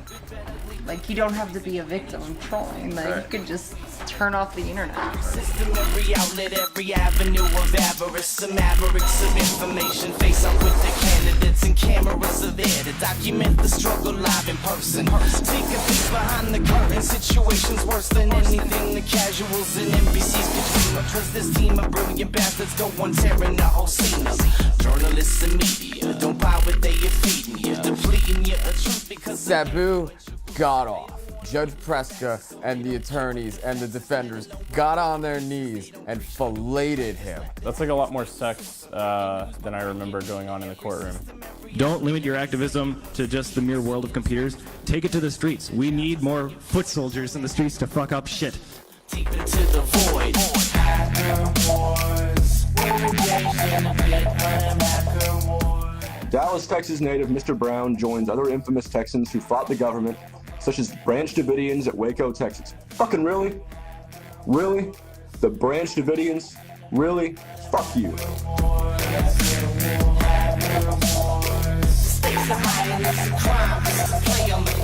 [SPEAKER 13] Like, you don't have to be a victim of trolling. Like,
[SPEAKER 26] Right.
[SPEAKER 13] you can just turn off the internet.
[SPEAKER 10] System, every outlet, every avenue of avarice. Some mavericks of information face up with the candidates, and cameras are there to document the struggle live in person. Take a peek behind the curtain. Situations worse than anything the casuals and NBCs could dream of. Trust this team of brilliant bastards go on tearing the whole scene up. Journalists and media don't buy what they are feeding you, depleting you of truth because
[SPEAKER 6] Sabu got off. Judge Preska and the attorneys and the defenders got on their knees and filleted him.
[SPEAKER 17] That's like a lot more sex than I remember going on in the courtroom.
[SPEAKER 14] Don't limit your activism to just the mere world of computers. Take it to the streets. We need more foot soldiers in the streets to fuck up shit.
[SPEAKER 10] deep into the void.
[SPEAKER 15] Dallas, Texas native Mr. Brown joins other infamous Texans who fought the government, such as Branch Davidians at Waco, Texas. Fucking really? Really? The Branch Davidians? Really? Fuck you.
[SPEAKER 10] Stakes are high and it's a crime. Play on the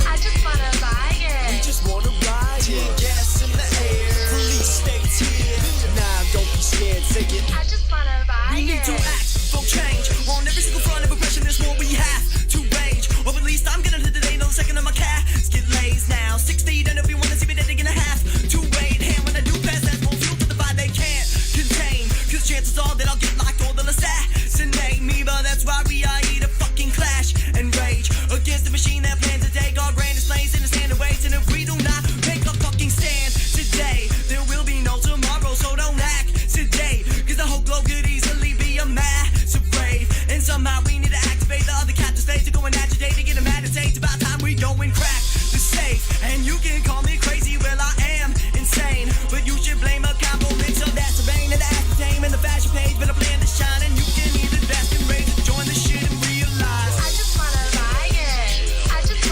[SPEAKER 16] I just wanna riot.
[SPEAKER 10] We just wanna ride. Tear gas in the air. Police states here. Nah, don't be scared, say it.
[SPEAKER 16] I just wanna riot.
[SPEAKER 10] We need to act for change. On every single front of oppression, there's more we have to rage. Or at least I'm gonna live today, no second of my casket lays now. 6 feet and everyone to see me dead in a half to wait. And when I do pass, that's more fuel to the vibe they can't contain. Cause chances are that I'll get locked or they'll assassinate me. But that's why we are here to fucking clash and rage against the machine that plans to take our grandest planes in the standard ways. And if we do not make a fucking stand today, there will be no tomorrow. So don't act today, cause the whole globe could easily be a massive rave. And somehow we need to activate the other captive states to go and agitate to get them mad. It's about time we go and crack the safe. And you can call me crazy, well I am insane, but you should blame a compliment. So that's the vein and the aspartame and the fashion page, but I plan to shine. And you can either invest in rage or join the shit and realize
[SPEAKER 16] I just wanna riot. I just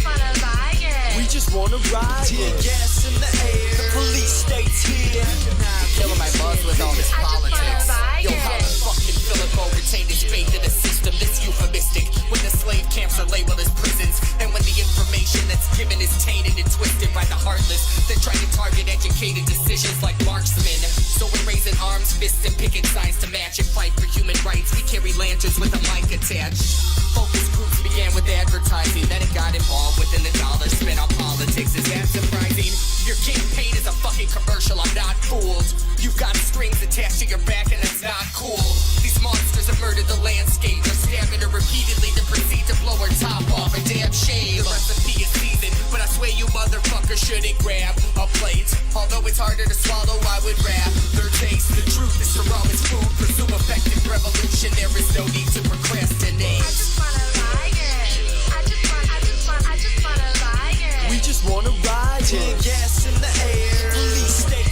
[SPEAKER 16] wanna riot.
[SPEAKER 10] we just wanna ride. Tear gas in the air. The police states here. Killing my buzz with all this politics. Yo, how the fucking Philippo retained his faith in the system? This euphemistic. When the slave camps are labeled as prisons, and when the information that's given is tainted and twisted by the heartless, they try to target educated decisions like marksmen. So we're raising arms, fists, and picking signs to match and fight for human rights. We carry lanterns with a mic attached. Focus groups began with advertising, then it got involved within the motherfucker shouldn't grab a plate. Although it's harder to swallow, I would rather taste the truth. It's the rawest food. Pursue effective revolution. There is no need to procrastinate.
[SPEAKER 16] I just wanna lie, yeah. I just wanna lie, yeah.
[SPEAKER 10] We just wanna ride, yeah. Gas in the air. Police state